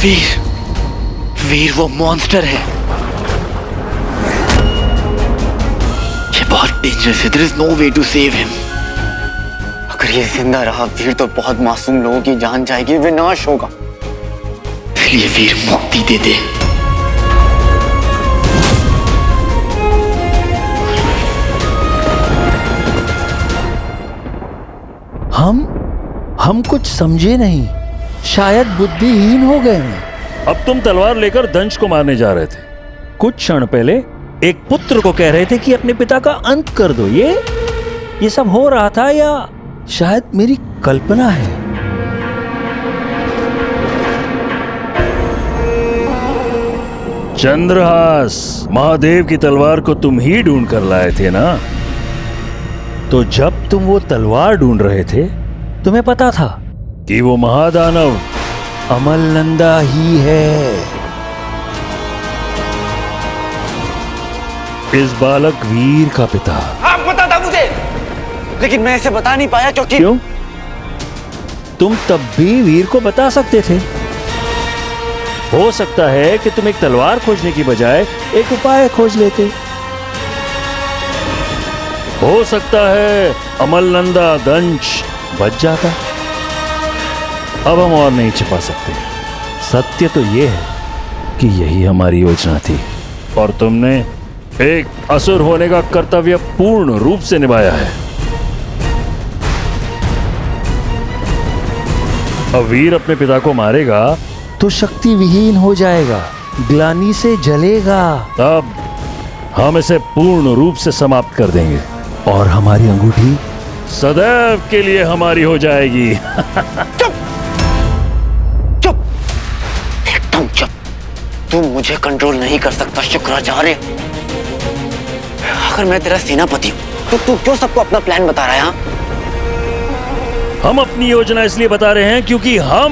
वीर, वीर वो मॉन्स्टर है। ये बहुत डेंजरस है। There is no way to save him। अगर ये जिंदा रहा वीर तो बहुत मासूम लोगों की जान जाएगी, विनाश होगा। इसलिए वीर मुक्ति दे दे। हम कुछ समझे नहीं, शायद बुद्धिहीन हो गए हैं। अब तुम तलवार लेकर दंश को मारने जा रहे थे। कुछ क्षण पहले एक पुत्र को कह रहे थे कि अपने पिता का अंत कर दो। ये सब हो रहा था या शायद मेरी कल्पना है। चंद्रहास, महादेव की तलवार को तुम ही ढूंढ कर लाए थे ना? तो जब तुम वो तलवार ढूंढ रहे थे, तुम्हें पता था कि वो महादानव अमलनंदा ही है। इस बालक वीर का पिता। हाँ, पता था मुझे, लेकिन मैं इसे बता नहीं पाया क्योंकि क्यों? तुम तब भी वीर को बता सकते थे। हो सकता है कि तुम एक तलवार खोजने की बजाय एक उपाय खोज लेते। हो सकता है अमलनंदा दंश बच जाता। अब हम और नहीं छिपा सकते। सत्य तो यह है कि यही हमारी योजना थी और तुमने एक असुर होने का कर्तव्य पूर्ण रूप से निभाया है। अब वीर अपने पिता को मारेगा तो शक्ति विहीन हो जाएगा, ग्लानि से जलेगा। तब हम इसे पूर्ण रूप से समाप्त कर देंगे और हमारी अंगूठी सदैव के लिए हमारी हो जाएगी। चुप, चुप, एकदम चुप। तू मुझे कंट्रोल नहीं कर सकता शुक्राचार्य। अगर मैं तेरा सेनापति हूं तो तू क्यों सबको अपना प्लान बता रहा है? हम अपनी योजना इसलिए बता रहे हैं क्योंकि हम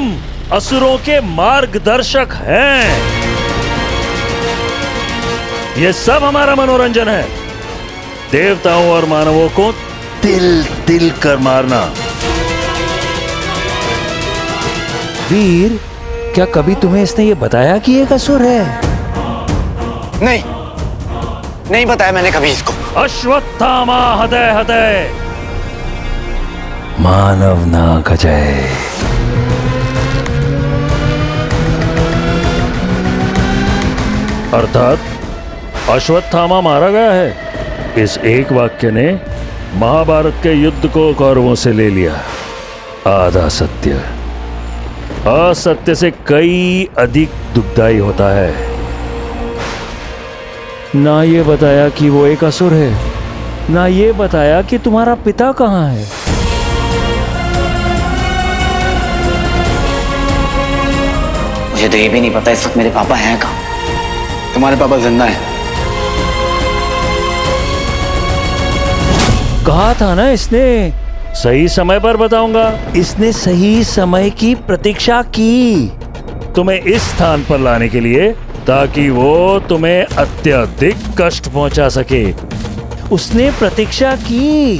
असुरों के मार्गदर्शक हैं। यह सब हमारा मनोरंजन है। देवताओं और मानवों को तिल तिल कर मारना। वीर, क्या कभी तुम्हें इसने ये बताया कि एक असुर है? नहीं, नहीं बताया मैंने कभी इसको। अश्वत्थामा हृदय हृदय मानव ना गजय। अर्थात अश्वत्थामा मारा गया है। इस एक वाक्य ने महाभारत के युद्ध को कौरवों से ले लिया। आधा सत्य असत्य से कई अधिक दुखदाई होता है। ना ये बताया कि वो एक असुर है, ना ये बताया कि तुम्हारा पिता कहाँ है। मुझे तो ये भी नहीं पता इस वक्त मेरे पापा हैं कहाँ। तुम्हारे पापा जिंदा हैं। कहा था ना इसने सही समय पर बताऊंगा। इसने सही समय की प्रतीक्षा की तुम्हें इस स्थान पर लाने के लिए, ताकि वो तुम्हें अत्यधिक कष्ट पहुंचा सके। उसने प्रतीक्षा की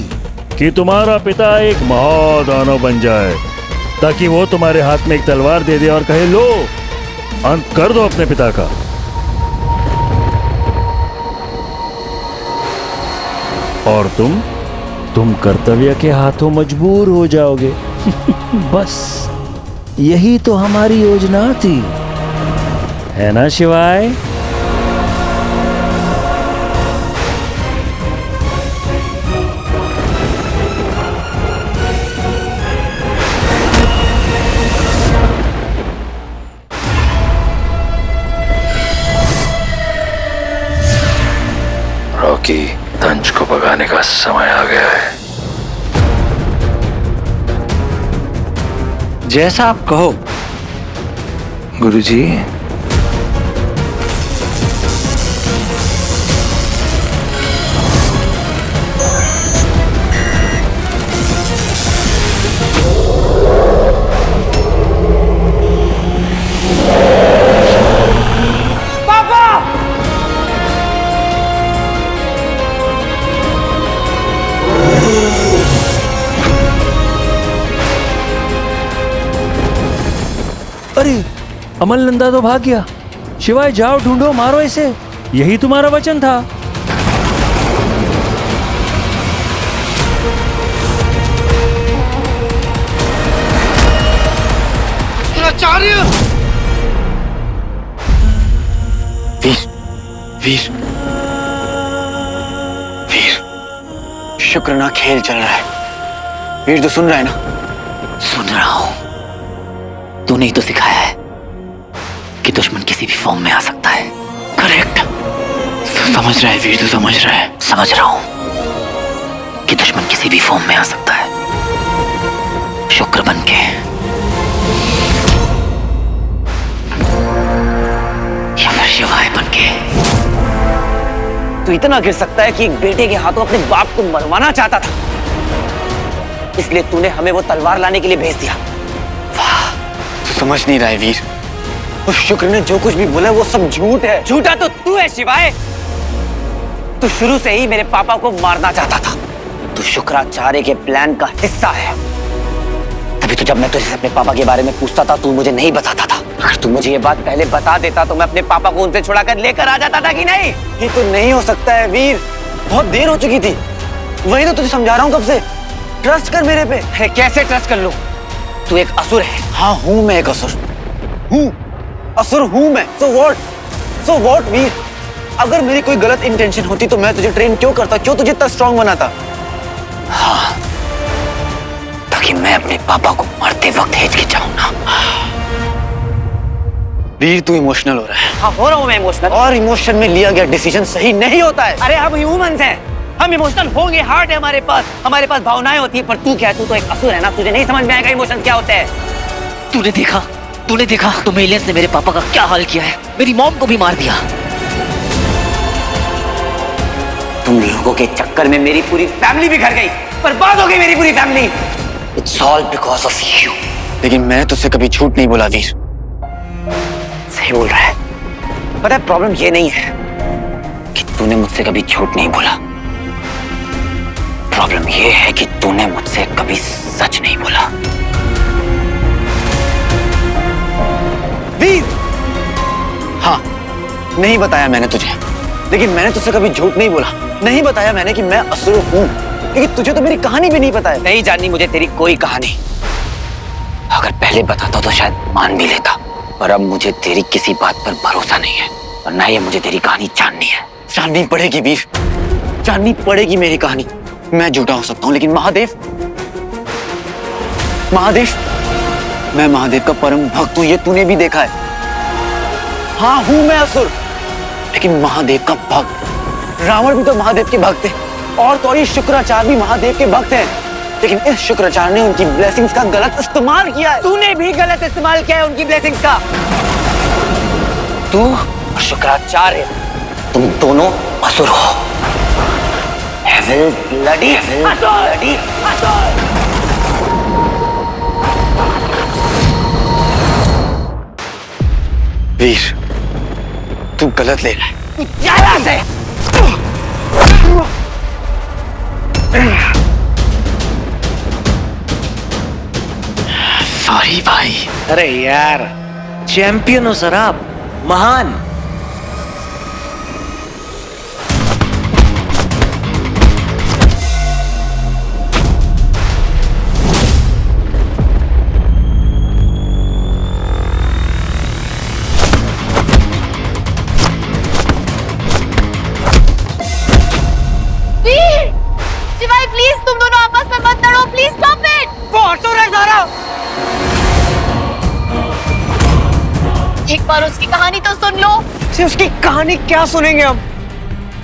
कि तुम्हारा पिता एक महादानव बन जाए, ताकि वो तुम्हारे हाथ में एक तलवार दे दे और कहे, लो अंत कर दो अपने पिता का। और तुम कर्तव्य के हाथों मजबूर हो जाओगे। बस यही तो हमारी योजना थी, है ना शिवाय? रॉकी, दंश को भगाने का समय आ गया है। जैसा आप कहो गुरुजी। अरे अमल नंदा तो भाग गया। शिवाय जाओ ढूंढो, मारो इसे, यही तुम्हारा वचन था। वीर, वीर, वीर, शुक्र ना खेल चल रहा है। वीर तो सुन रहा है ना? सुन रहा हूं। तूने ही तो सिखाया है कि दुश्मन किसी भी फॉर्म में आ सकता है। करेक्ट। समझ रहा है वीर, तो समझ रहा है। समझ रहा हूं कि दुश्मन किसी भी फॉर्म में आ सकता है, शुक्र बन के या फिर शिवाय बन के। तू इतना गिर सकता है कि एक बेटे के हाथों अपने बाप को मरवाना चाहता था, इसलिए तूने हमें वो तलवार लाने के लिए भेज दिया। वाह, तू समझ नहीं रहा है वीर। उस शुक्र ने जो कुछ भी बोला वो सब झूठ है। झूठा तो तू है शिवाय। तू शुरू से ही मेरे पापा को मारना चाहता था। तू शुक्राचार्य के प्लान का हिस्सा है। तभी तो जब मैं तुझसे अपने पापा के बारे में पूछता था, तू मुझे नहीं बताता था। अगर तू मुझे ये बात पहले बता देता तो मैं अपने पापा को उनसे छुड़ाकर लेकर आ जाता था कि नहीं? ये तो नहीं हो सकता है वीर, बहुत देर हो चुकी थी। वही तो तुझे समझा रहा हूँ कब से। ट्रस्ट कर मेरे पे। अरे कैसे ट्रस्ट कर लूं? तू एक असुर है। हाँ हूँ मैं एक असुर हूँ, असुर हूँ मैं। सो वॉट वीर? अगर मेरी कोई गलत इंटेंशन होती तो मैं तुझे ट्रेन क्यों करता, क्यों तुझे इतना स्ट्रांग बनाता? हाँ, ताकि मैं अपने पापा को मरते वक्त हिचकिचाऊं ना। वीर तू इमोशनल हो रहा है। हाँ हो रहा हूं मैं इमोशनल। और इमोशन में लिया गया डिसीजन सही नहीं होता है। अरे हम ह्यूमंस हैं, हम इमोशनल होंगे। हार्ट है हमारे पास भावनाएं होती है। पर तू क्या है? तू तो एक असुर है ना। तुझे नहीं समझ में आएगा इमोशंस क्या होते हैं। तूने देखा तुम एलियंस ने मेरे पापा का क्या हाल किया है। मेरी मॉम को भी मार दिया। तुम लोगों के चक्कर में मेरी पूरी फैमिली बिखर गई, बर्बाद हो गई मेरी पूरी family. It's all because of you. लेकिन मैंने तुझसे कभी झूठ नहीं बोला वीर। सही बोल रहा है। पता है प्रॉब्लम ये नहीं है कि तूने मुझसे कभी झूठ नहीं बोला। प्रॉब्लम ये है कि तूने मुझसे कभी सच नहीं बोला। वीर, हाँ नहीं बताया मैंने तुझे, लेकिन मैंने तुझसे कभी झूठ नहीं बोला। नहीं बताया मैंने कि मैं असुर हूँ, क्योंकि तुझे तो मेरी कहानी भी नहीं पता है। नहीं जाननी मुझे तेरी कोई कहानी। अगर पहले बताता तो शायद मान भी लेता, पर अब मुझे तेरी किसी बात पर भरोसा नहीं है, और ना ये मुझे तेरी कहानी जाननी है। जाननी पड़ेगी वीर, जाननी पड़ेगी मेरी कहानी। मैं झूठा हो सकता हूँ, लेकिन महादेव, मैं महादेव का परम भक्त हूँ, ये तूने भी देखा है। हाँ हूँ मैं असुर, लेकिन महादेव का भक्त। रावण भी तो महादेव के भक्त है, और तो ये शुक्राचार्य भी महादेव के भक्त हैं। लेकिन इस शुक्राचार्य ने उनकी ब्लेसिंग्स का गलत इस्तेमाल किया है। तूने भी गलत इस्तेमाल किया है उनकी ब्लेसिंग्स का। तू और शुक्राचार्य, तुम दोनों असुर हो। ब्लडी वीर तू गलत ले रहा है। तू क्या से? सॉरी भाई। अरे यार, चैंपियन हो सर आप, महान। वीर! शिवाय प्लीज तुम दोनों आपस में मत लड़ो, प्लीज स्टॉप इट। वो असुर है सारा। एक बार उसकी कहानी तो सुन लो। सिर्फ उसकी कहानी क्या सुनेंगे हम?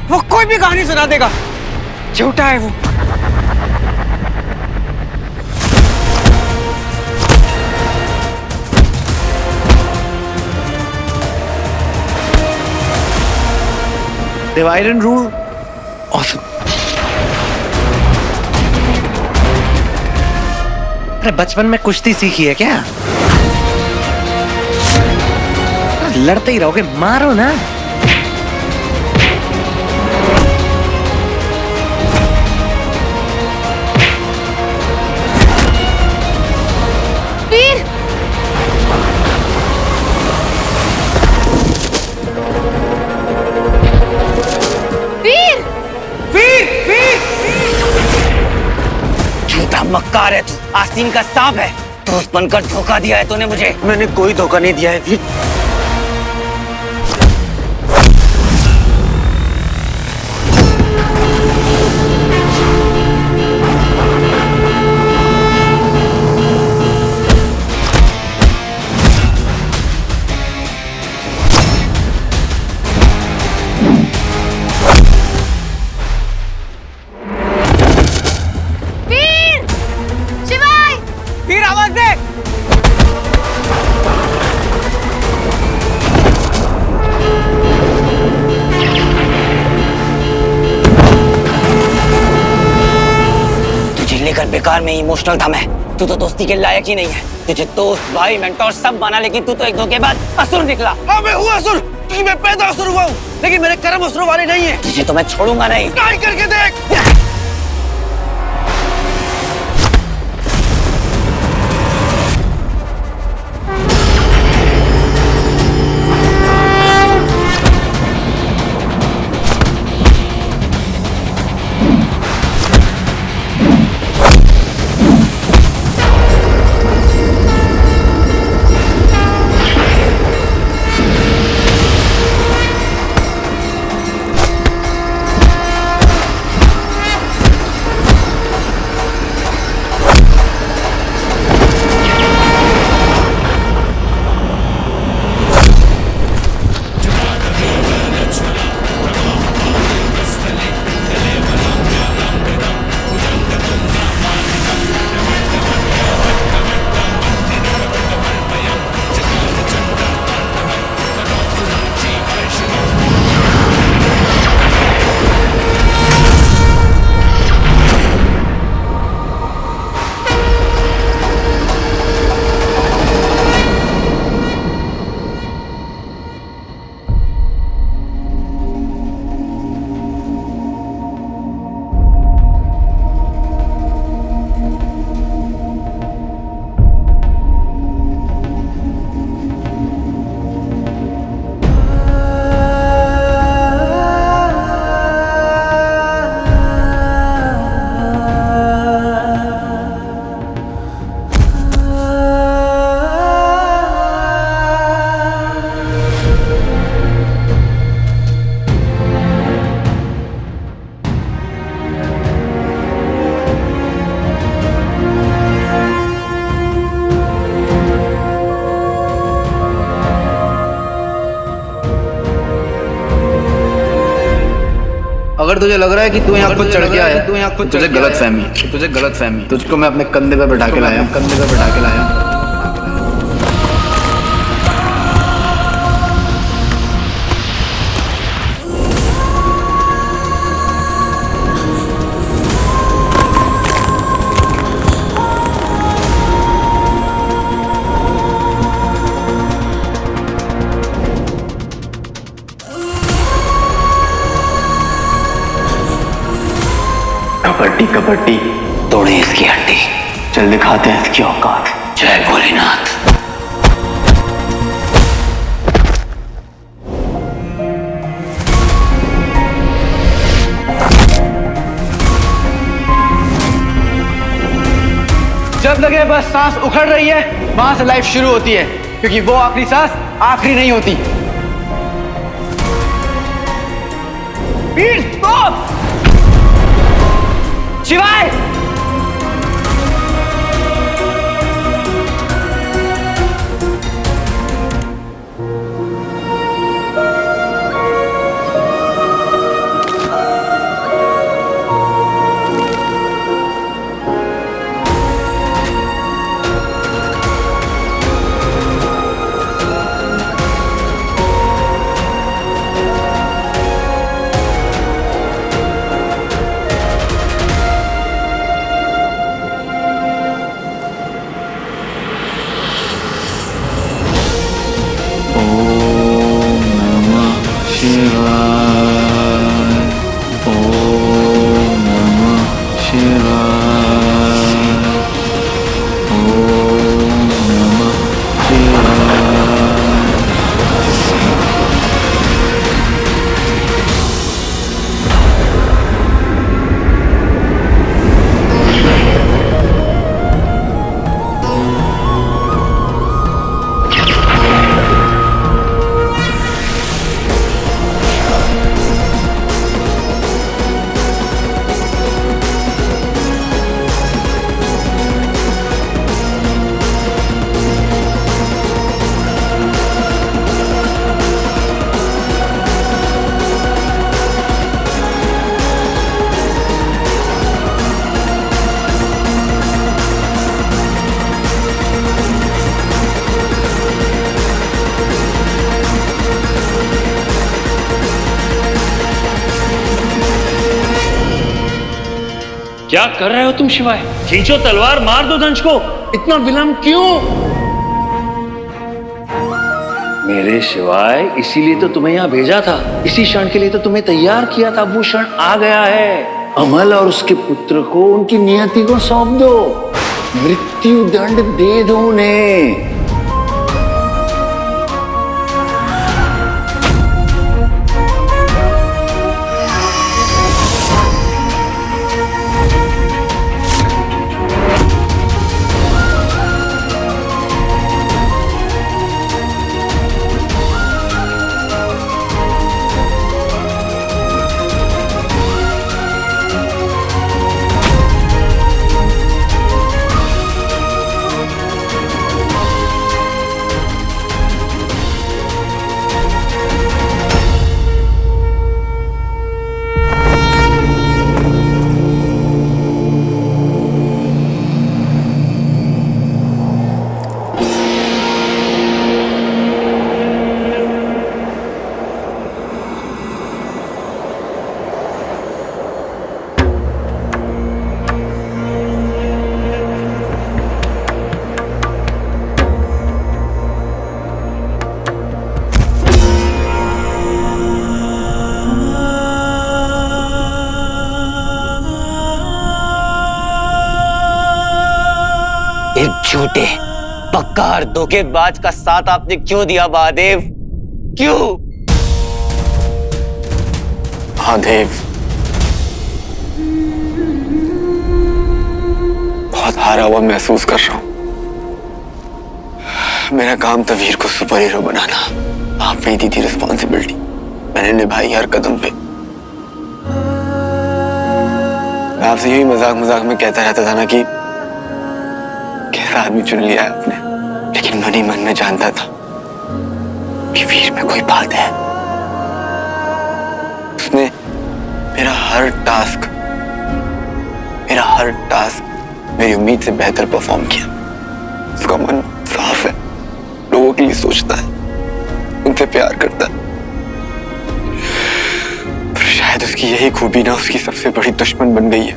वो कोई भी कहानी सुना देगा। झूठा है वो। Divide and rule. अरे बचपन में कुश्ती सीखी है क्या? लड़ते ही रहोगे, मारो ना। वीर! जानवर है तू, आस्तीन का सांप है। दोस्त बनकर धोखा दिया है तूने मुझे। मैंने कोई धोखा नहीं दिया है वीर। वीर! शिवाय! वीर आवाज दे। तुझे लेकर बेकार में इमोशनल था मैं। तू तो दोस्ती के लायक ही नहीं है। तुझे दोस्त, भाई, मेंटोर सब माना, लेकिन तू तो एक धोखेबाज असुर निकला। हाँ मैं हुआ असुर, क्योंकि मैं पैदा असुर हुआ हूँ, लेकिन मेरे कर्म असुर वाले नहीं है। तुझे तो मैं छोड़ूंगा नहीं। ट्राई करके देख। अगर तुझे लग रहा है कि तू यहाँ खुद चढ़ गया है, तुझे गलत फहमी। तुझको मैं अपने कंधे पे बैठा के लाया। कबड्डी तोड़े इसकी हड्डी। चल दिखाते हैं इसकी औकात। जय भोलेनाथ। जब लगे बस सांस उखड़ रही है, वहां से लाइफ शुरू होती है, क्योंकि वो आखिरी सांस आखिरी नहीं होती। वीर स्टॉप! शिवाय! क्या कर रहे हो तुम शिवाय? खींचो तलवार, मार दो दंश को। इतना विलंब क्यों? मेरे शिवाय, इसीलिए तो तुम्हें यहां भेजा था, इसी क्षण के लिए तो तुम्हें तैयार किया था। वो क्षण आ गया है। अमल और उसके पुत्र को उनकी नियति को सौंप दो, मृत्यु दंड दे दो उन्हें। एक झूठे बक्कार धोखेबाज का साथ आपने क्यों दिया महादेव? क्यों? महादेव, बहुत हारा हुआ महसूस कर रहा हूं। मेरा काम था वीर को सुपर हीरो बनाना। आप नहीं दी थी रिस्पॉन्सिबिलिटी, मैंने निभाई हर कदम पे। मैं आपसे यही मजाक मजाक में कहता रहता था ना कि कैसा आदमी चुन लिया है आपने, लेकिन मन ही मन में जानता था कि वीर में कोई बात है। उसने मेरा हर टास्क मेरी उम्मीद से बेहतर परफॉर्म किया। उसका मन साफ है, लोगों के लिए सोचता है, उनसे प्यार करता है। पर शायद उसकी यही खूबी ना उसकी सबसे बड़ी दुश्मन बन गई है।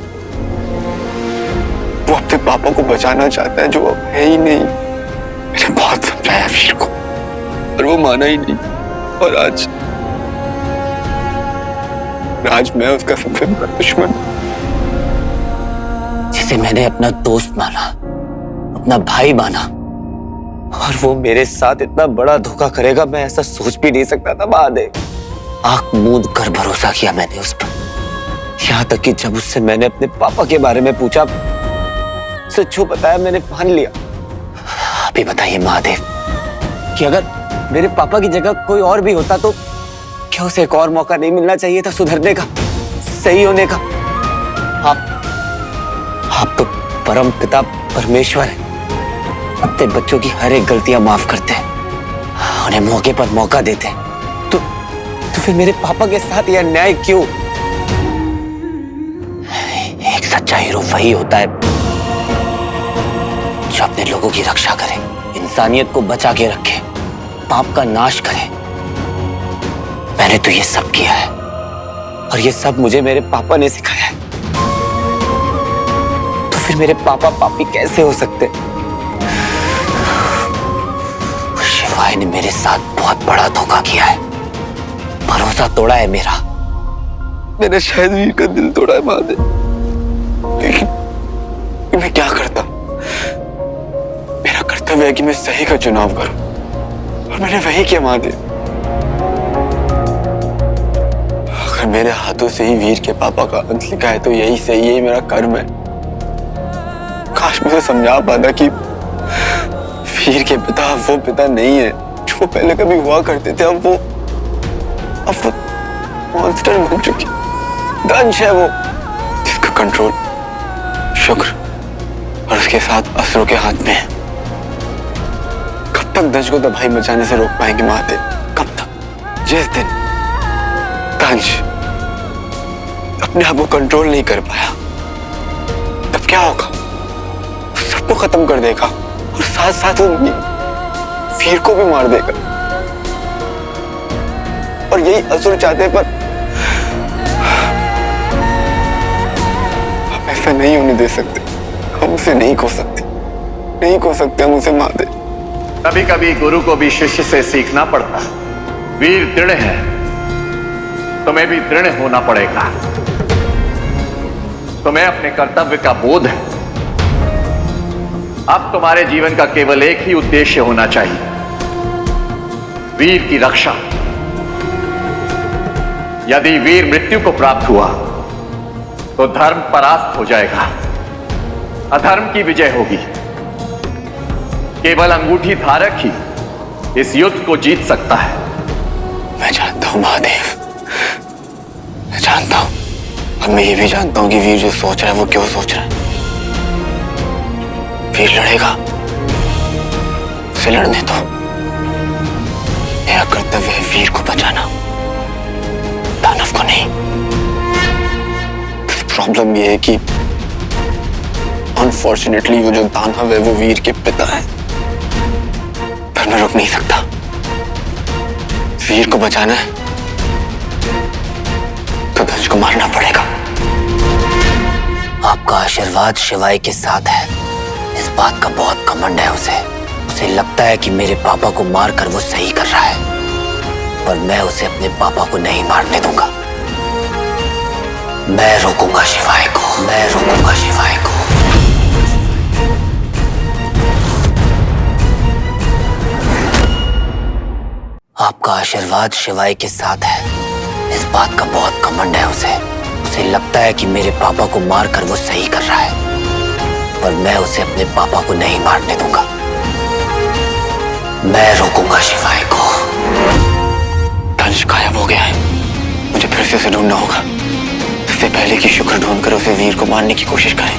वो अपने पापा को बचाना चाहता है, जो अब है ही नहीं। मैंने बहुत समझाया वीर को, पर वो माना ही नहीं। और आज मैं उसका सबसे बड़ा दुश्मन, जिसे मैंने अपना दोस्त माना, अपना भाई माना, और वो मेरे साथ इतना बड़ा धोखा करेगा, मैं ऐसा सोच भी नहीं सकता था महादेव। आंख मूंद कर भरोसा किया मैंने उस पर, यहाँ तक कि जब उससे मैंने अपने पापा के बारे में पूछा, सच जो बताया मैंने मान लिया। आप ही बताइए महादेव कि अगर मेरे पापा की जगह कोई और भी होता तो क्या उसे एक और मौका नहीं मिलना चाहिए था सुधरने का, सही होने का? आप तो परम पिता परमेश्वर है, अपने बच्चों की हर एक गलतियां माफ करते हैं, उन्हें मौके पर मौका देते हैं। तो फिर मेरे पापा के साथ यह अन्याय क्यों? एक सच्चा हीरो वही होता है जो अपने लोगों की रक्षा करे, इंसानियत को बचा के रखे, पाप का नाश करे। मैंने तो ये सब किया है, और ये सब मुझे मेरे पापा ने सिखाया है। तो फिर मेरे पापा पापी कैसे हो सकते? शिवाय ने मेरे साथ बहुत बड़ा धोखा किया है, भरोसा तोड़ा है मेरा। मैंने शायद वीर का दिल तोड़ा है महादेव, लेकिन मैं क्या करता? मेरा कर्तव्य है कि मैं सही का चुनाव करूं, और मैंने वही किया महादेव। अगर मेरे हाथों से ही वीर के पापा का अंत लिखा है तो यही सही, यही मेरा कर्म है। काश मुझे समझा पाता कि वीर के पिता वो पिता नहीं है जो वो पहले कभी हुआ करते थे। अब वो मॉन्स्टर बन चुके, दंश है वो, जिसका कंट्रोल शुक्र और उसके साथ असुरों के हाथ में है। कब तक दंश को तबाही मचाने से रोक पाएंगे महादेव? कब तक? जिस दिन दंश अपने आप को कंट्रोल नहीं कर पाया, तब क्या होगा? सबको खत्म कर देगा, और साथ साथ वो वीर को भी मार देगा। और यही असुर चाहते, पर हमें ऐसा नहीं होने दे सकते। हम उसे नहीं खो सकते, नहीं खो सकते हम उसे महादेव। कभी कभी गुरु को भी शिष्य से सीखना पड़ता है। वीर दृढ़ है, तुम्हें भी दृढ़ होना पड़ेगा। तुम्हें अपने कर्तव्य का बोध है। अब तुम्हारे जीवन का केवल एक ही उद्देश्य होना चाहिए, वीर की रक्षा। यदि वीर मृत्यु को प्राप्त हुआ तो धर्म परास्त हो जाएगा, अधर्म की विजय होगी। केवल अंगूठी धारक ही इस युद्ध को जीत सकता है। मैं जानता हूं महादेव, मैं जानता हूं। और मैं ये भी जानता हूं कि वीर जो सोच रहा है वो क्यों सोच रहा है। वीर लड़ेगा, उसे लड़ने दो। मेरा कर्तव्य है वीर को बचाना, दानव को नहीं। प्रॉब्लम ये है कि अनफॉर्चुनेटली वो जो दानव है वो वीर के पिता है। पर मैं रुक नहीं सकता। वीर को बचाना है तो धनुष को मारना पड़ेगा। आपका आशीर्वाद शिवाय के साथ है, इस बात का बहुत घमंड है उसे। उसे लगता है कि मेरे पापा को मारकर वो सही कर रहा है, पर मैं उसे अपने पापा को नहीं मारने दूंगा। मैं रोकूंगा शिवाय को, मैं रोकूंगा शिवाय को। आपका आशीर्वाद शिवाय के साथ है, इस बात का बहुत घमंड है उसे। उसे लगता है कि मेरे पापा को मारकर वो सही कर रहा है, पर मैं उसे अपने पापा को नहीं मारने दूंगा। मैं रोकूंगा शिवाय को। धनुष गायब हो गया है, मुझे फिर से उसे ढूंढना होगा। इससे पहले कि शुक्र ढूंढकर उसे वीर को मारने की कोशिश करें।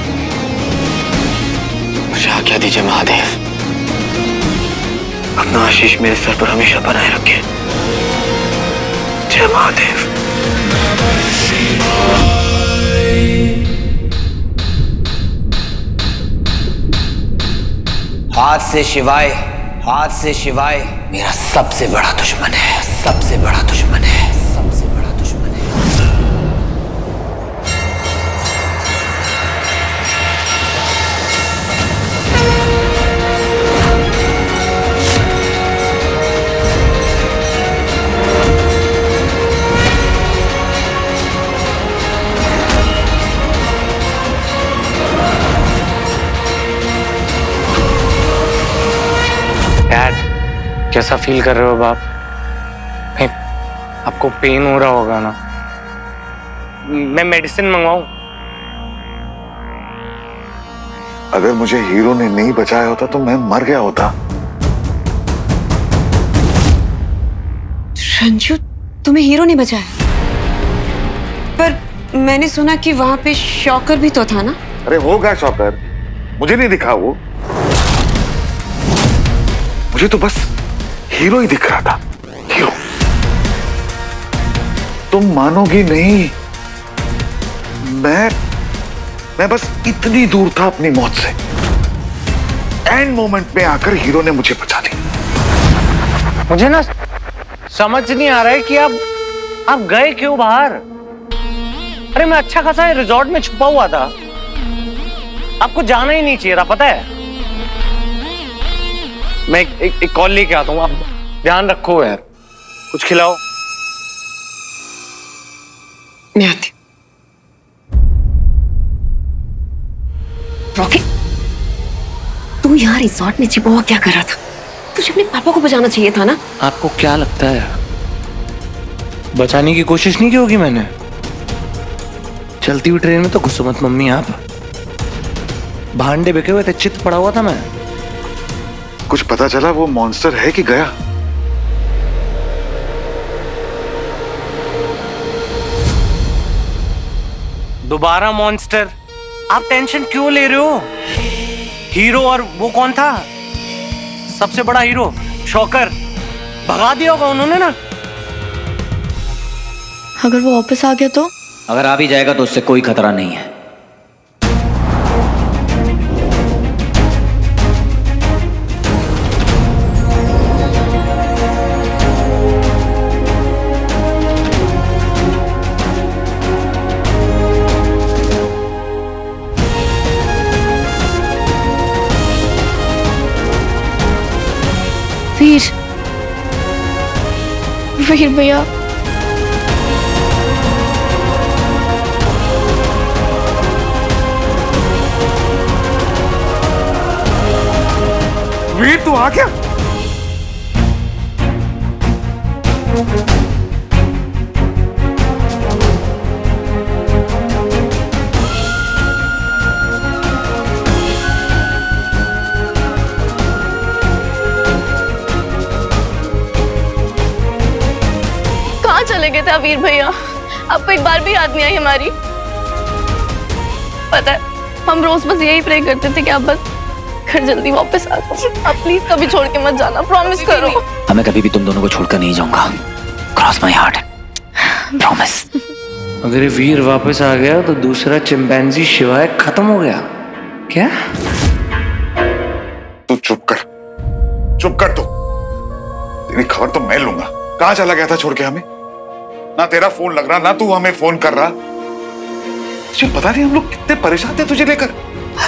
मुझे आज्ञा दीजिए महादेव, अपना आशीष मेरे सर पर हमेशा बनाए रखें। जय महादेव। हाथ से शिवाय, हाथ से शिवाय मेरा सबसे बड़ा दुश्मन है, सबसे बड़ा दुश्मन है, सबसे बड़ा दुश्मन है। डैड, कैसा फील कर रहे हो बाप? नहीं, आपको पेन हो रहा होगा ना? मैं मेडिसिन मंगवाऊं? अगर मुझे हीरो ने नहीं बचाया होता तो मैं मर गया होता। रंजू, तुम्हें हीरो ने बचाया? पर मैंने सुना कि वहां पे शॉकर भी तो था ना? अरे होगा शॉकर, मुझे नहीं दिखा वो। मुझे तो बस हीरो ही दिख रहा था, हीरो। तुम मानोगी नहीं, मैं बस इतनी दूर था अपनी मौत से। एंड मोमेंट में आकर हीरो ने मुझे बचा लिया। मुझे ना समझ नहीं आ रहा है कि आप गए क्यों बाहर? अरे मैं अच्छा खासा रिजॉर्ट में छुपा हुआ था, आपको जाना ही नहीं चाहिए था, पता है? मैं एक कॉल लेके आता हूँ, आप ध्यान रखो यार, कुछ खिलाओ। मैं आती। रॉकी, तू यहाँ रिजॉर्ट में छिपा हुआ क्या कर रहा था? तुझे अपने पापा को बचाना चाहिए था ना? आपको क्या लगता है बचाने की कोशिश नहीं की होगी मैंने? चलती हुई ट्रेन में तो घुसो मत मम्मी आप। भांडे बिके हुए थे, चित पड़ा हुआ था मैं। कुछ पता चला वो मॉन्स्टर है कि गया? दोबारा मॉन्स्टर? आप टेंशन क्यों ले रहे हो? हीरो, और वो कौन था सबसे बड़ा हीरो? शॉकर। भगा दिया होगा उन्होंने ना। अगर वो वापस आ गया तो? अगर आ भी जाएगा तो उससे कोई खतरा नहीं है। वीर भैया, वीर तू आ गया? कहाँ चले गए थे आप वीर भैया? आपको एक बार भी याद नहीं आई हमारी? पता है, हम रोज बस यही प्रे करते थे कि आप बस घर जल्दी वापस आ जाओ। आप प्लीज कभी छोड़ के मत जाना, प्रॉमिस करो। मैं कभी भी तुम दोनों को छोड़कर नहीं जाऊंगा। Cross my heart, promise. अगर ये वीर वापस आ गया तो दूसरा चिंपैंजी शिवाय खत्म हो गया क्या? तू चुप कर, चुप कर। तू तेरी खबर तो मैं लूंगा। कहां चला गया था छोड़ के हमें? ना तेरा फोन लग रहा, ना तू हमें फोन कर रहा। तुझे पता नहीं हम लोग कितने परेशान थे तुझे लेकर।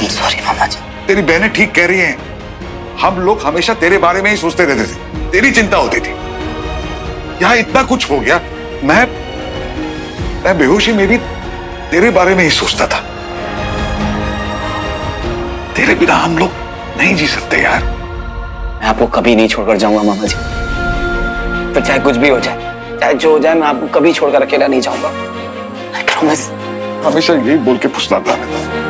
सॉरी मामा जी। तेरी बहनें ठीक कह रही हैं, हम लोग हमेशा तेरे बारे में ही सोचते रहते थे, तेरी चिंता होती थी। यहां इतना कुछ हो गया, मैं बेहोशी में भी तेरे बारे में ही सोचता था। तेरे बिना हम लोग नहीं जी सकते यार। मैं आपको कभी नहीं छोड़कर जाऊंगा मामा जी। फिर चाहे कुछ भी हो जाए, चाहे जो हो जाए, मैं आपको कभी छोड़कर अकेला नहीं जाऊंगा। I promise। हमेशा यही बोल के फुसलाता रहता।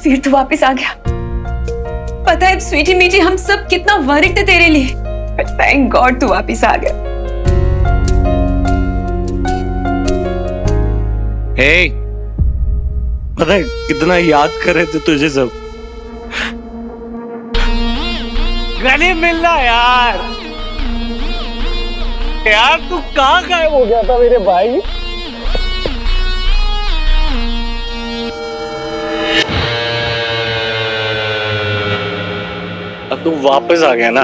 वीर तू वापस आ गया। पता है स्वीटी मीठी, हम सब कितना वरिड थे तेरे लिए, बट थैंक गॉड तू वापस आ गया। हे, पता है कितना याद कर रहे थे तुझे सब। गले मिलना यार। यार तू कहाँ गायब हो गया था मेरे भाई? अब तू वापस आ गया ना,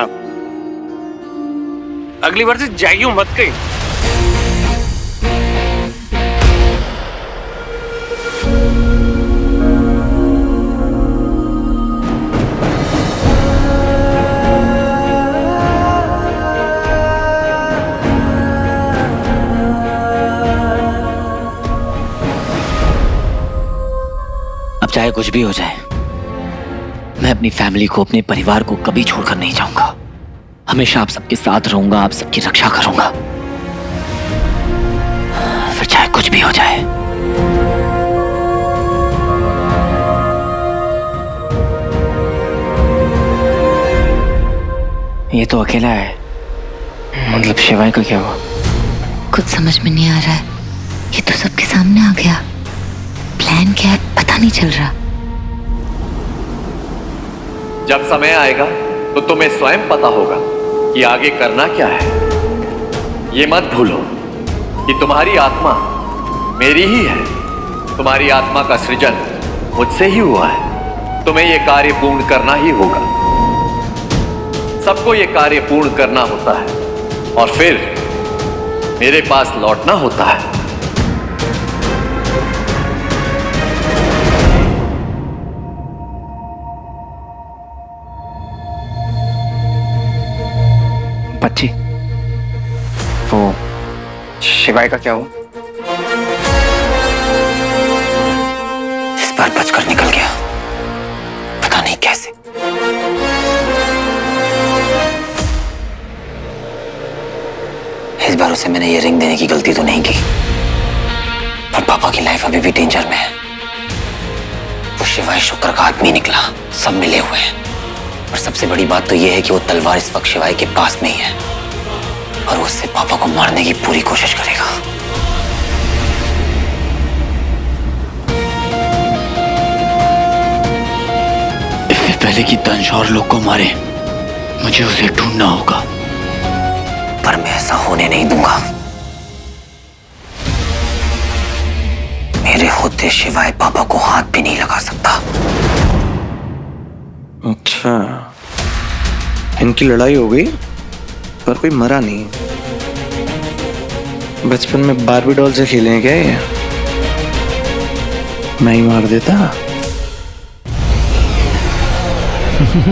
अगली बार से जाइयो मत कहीं। अब चाहे कुछ भी हो जाए, मैं अपनी फैमिली को, अपने परिवार को कभी छोड़कर नहीं जाऊंगा। हमेशा आप सबके साथ रहूंगा, आप सबकी रक्षा करूंगा, फिर चाहे कुछ भी हो जाए। ये तो अकेला है, मतलब शिवाय का क्या हुआ? कुछ समझ में नहीं आ रहा है। ये तो सबके सामने आ गया। प्लान क्या है पता नहीं चल रहा। जब समय आएगा तो तुम्हें स्वयं पता होगा कि आगे करना क्या है। ये मत भूलो कि तुम्हारी आत्मा मेरी ही है। तुम्हारी आत्मा का सृजन मुझसे ही हुआ है। तुम्हें यह कार्य पूर्ण करना ही होगा। सबको यह कार्य पूर्ण करना होता है और फिर मेरे पास लौटना होता है। बच्ची, वो शिवाय का क्या हुआ? इस बार बचकर निकल गया, पता नहीं कैसे। इस बार उसे मैंने ये रिंग देने की गलती तो नहीं की, पर पापा की लाइफ अभी भी डेंजर में है। वो शिवाय शुक्र का आदमी निकला, सब मिले हुए हैं। और सबसे बड़ी बात तो यह है कि वो तलवार इस वक्त शिवाय के पास में ही है और वो उससे पापा को मारने की पूरी कोशिश करेगा। इससे पहले कि दंश और लोग को मारे, मुझे उसे ढूंढना होगा, पर मैं ऐसा होने नहीं दूंगा। मेरे होते शिवाय पापा को हाथ भी नहीं लगा सकता। अच्छा, इनकी लड़ाई हो गई पर कोई मरा नहीं। बचपन में बारबी डॉल से खेले हैं क्या ये? मैं ही मार देता। हम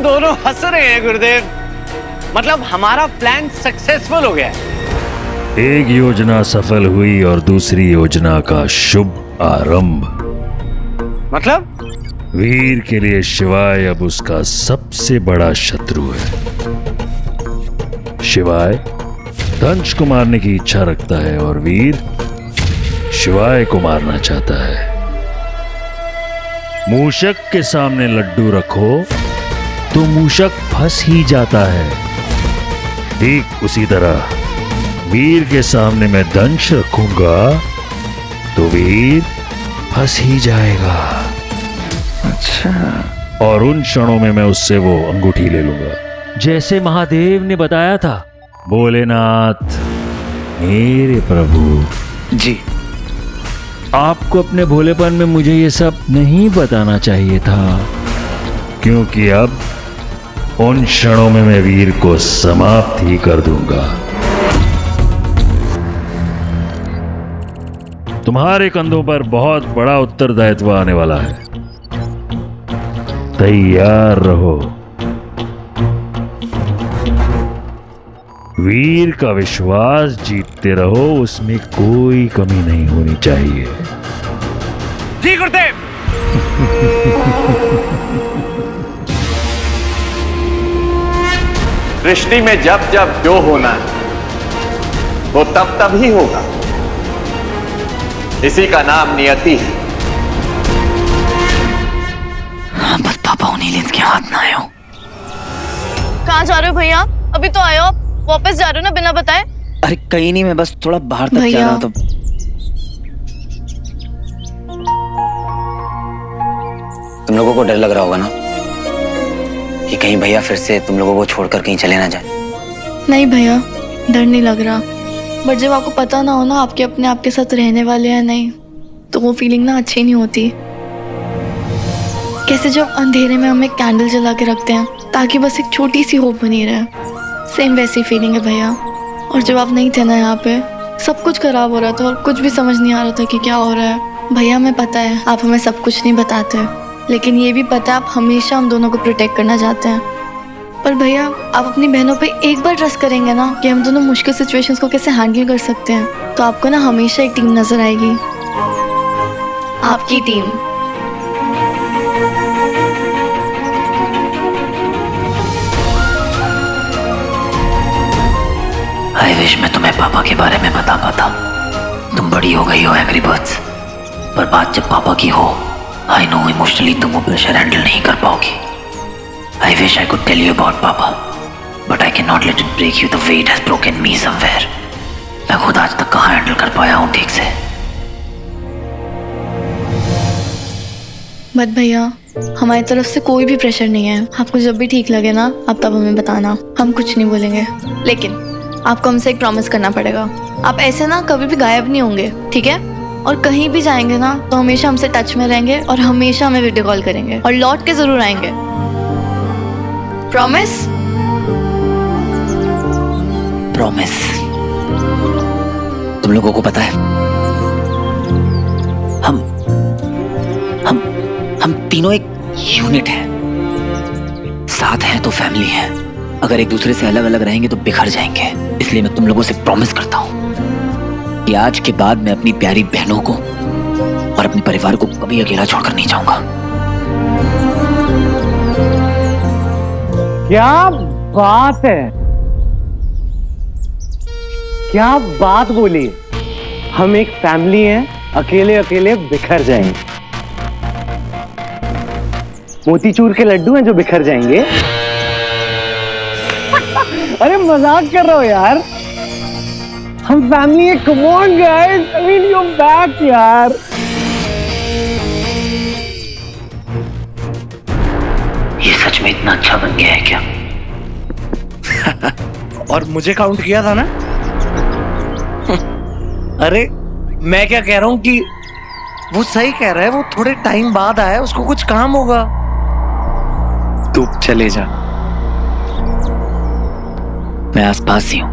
दोनों हंस रहे हैं गुरुदेव। मतलब हमारा प्लान सक्सेसफुल हो गया है। एक योजना सफल हुई और दूसरी योजना का शुभ आरंभ। मतलब वीर के लिए शिवाय अब उसका सबसे बड़ा शत्रु है। शिवाय दंश को मारने की इच्छा रखता है और वीर शिवाय को मारना चाहता है। मूषक के सामने लड्डू रखो तो मूषक फंस ही जाता है। ठीक उसी तरह वीर के सामने मैं दंश रखूंगा तो वीर फंस ही जाएगा। अच्छा। और उन क्षणों में मैं उससे वो अंगूठी ले लूंगा। जैसे महादेव ने बताया था। भोलेनाथ मेरे प्रभु जी। आपको अपने भोलेपन में मुझे ये सब नहीं बताना चाहिए था। क्योंकि अब उन क्षणों में मैं वीर को समाप्त ही कर दूंगा। तुम्हारे कंधों पर बहुत बड़ा उत्तरदायित्व आने वाला है। तैयार रहो। वीर का विश्वास जीतते रहो, उसमें कोई कमी नहीं होनी चाहिए। जी गुरुदेव। सृष्टि में जब जब जो होना है वो तब तब ही होगा। इसी का नाम नियति है। बस पापा उन्हीं लेंस के हाथ ना आए हो। कहाँ जा रहे हो भैया? अभी तो आए हो, वापस जा रहे हो ना बिना बताए? अरे कहीं नहीं, मैं बस थोड़ा बाहर तक जा रहा हूं। तो तुम लोगों को डर लग रहा होगा ना कि कहीं भैया फिर से तुम लोगों को छोड़कर कहीं चले ना जाए। नहीं भैया, डर नहीं लग रहा। बट जब आपको पता ना हो ना आपके अपने आपके साथ रहने वाले हैं नहीं, तो वो फीलिंग ना अच्छी नहीं होती। कैसे जब अंधेरे में हम एक कैंडल जला के रखते हैं ताकि बस एक छोटी सी होप बनी रहे, सेम वैसी फीलिंग है भैया। और जब आप नहीं थे ना यहाँ पे, सब कुछ खराब हो रहा था और कुछ भी समझ नहीं आ रहा था कि क्या हो रहा है। भैया हमें पता है आप हमें सब कुछ नहीं बताते, लेकिन ये भी पता है आप हमेशा हम दोनों को प्रोटेक्ट करना चाहते हैं। पर भैया आप अपनी बहनों पे एक बार ट्रस्ट करेंगे ना कि हम दोनों मुश्किल सिचुएशंस को कैसे हैंडल कर सकते हैं, तो आपको ना हमेशा एक टीम नजर आएगी, आपकी टीम। आई विश मैं तुम्हें पापा के बारे में बता पाता। तुम बड़ी हो गई हो एंग्री बर्ड्स, पर बात जब पापा की हो, आई नो इमोशनली तुम वो प्रेशर हैंडल नहीं कर पाओगी। I wish I could tell you about Papa, but I cannot let it break you the way it has broken me somewhere. मैं खुद आज तक कहाँ हैंडल कर पाया हूँ ठीक से। बट भैया हमारी तरफ से कोई भी प्रेशर नहीं है। आपको जब भी ठीक लगे ना आप तब हमें बताना, हम कुछ नहीं बोलेंगे। लेकिन आपको हमसे एक प्रॉमिस करना पड़ेगा, आप ऐसे ना कभी भी गायब नहीं होंगे, ठीक है? और कहीं भी जाएंगे ना तो हमेशा हमसे टच में रहेंगे और हमेशा हमें वीडियो कॉल करेंगे और लौट के जरूर आएंगे। प्रॉमिस? प्रॉमिस। तुम लोगों को पता है हम तीनों एक यूनिट हैं। साथ हैं तो फैमिली है, अगर एक दूसरे से अलग अलग रहेंगे तो बिखर जाएंगे। इसलिए मैं तुम लोगों से प्रॉमिस करता हूं कि आज के बाद मैं अपनी प्यारी बहनों को और अपने परिवार को कभी अकेला छोड़कर नहीं जाऊंगा। क्या बात है, क्या बात बोली। हम एक फैमिली हैं, अकेले अकेले बिखर जाएंगे। मोतीचूर के लड्डू हैं जो बिखर जाएंगे। अरे मजाक कर रहे हो यार, हम फैमिली है। Come on guys, I mean you back यार। ये सच में इतना अच्छा बन गया है क्या? और मुझे काउंट किया था ना। अरे मैं क्या कह रहा हूं कि वो सही कह रहा है, वो थोड़े टाइम बाद आया, उसको कुछ काम होगा। तू चले जा। मैं आसपास ही हूं।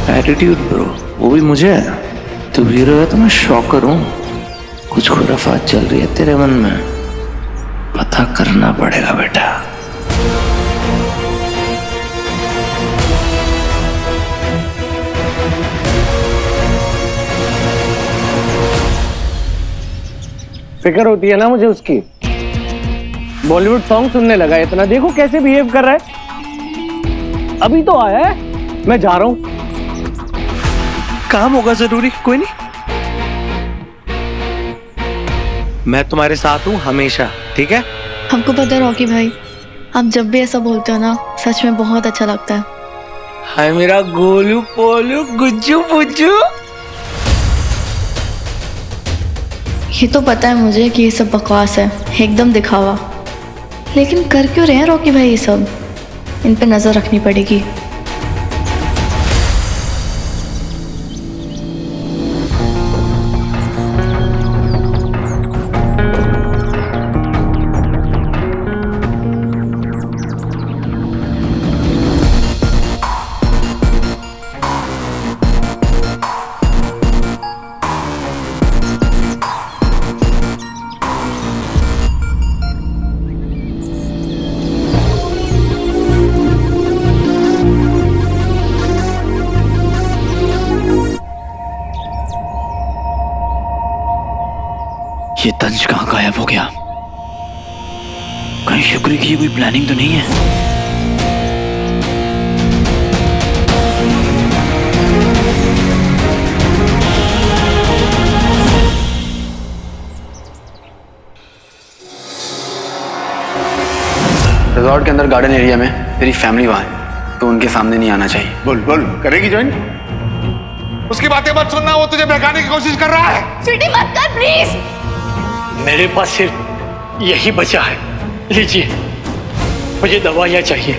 एटीट्यूड ब्रो, वो भी मुझे है। तू हीरो है तो मैं शॉकर हूँ। कुछ खुराफात चल रही है तेरे मन में, पता करना पड़ेगा बेटा। फिक्र होती है ना मुझे उसकी। बॉलीवुड सॉन्ग सुनने लगा इतना, देखो कैसे बिहेव कर रहा है। अभी तो आया है, मैं जा रहा हूं। काम होगा जरूरी, कोई नहीं, मैं तुम्हारे साथ हूं हमेशा, ठीक है? हमको पता है रॉकी भाई, आप जब भी ऐसा बोलते हो ना, सच में बहुत अच्छा लगता है। हाय मेरा गोलू पोलू गुज्जू पुज्जू। ये तो पता है मुझे कि ये सब बकवास है, एकदम दिखावा। लेकिन कर क्यों रहे हैं रॉकी भाई ये सब? इन पे नजर रखनी पड़ेगी। ये तंज कहाँ गायब हो गया? कहीं शुक्र की कोई प्लानिंग तो नहीं है? रिजॉर्ट के अंदर गार्डन एरिया में तेरी फैमिली वहां है, तो उनके सामने नहीं आना चाहिए। बोल बोल, करेगी ज्वाइन? उसकी बातें मत सुनना, वो तुझे बहकाने की कोशिश कर रहा है। स्वीटी मत कर प्लीज। मेरे पास सिर्फ यही बचा है, लीजिए। मुझे दवाइयाँ चाहिए,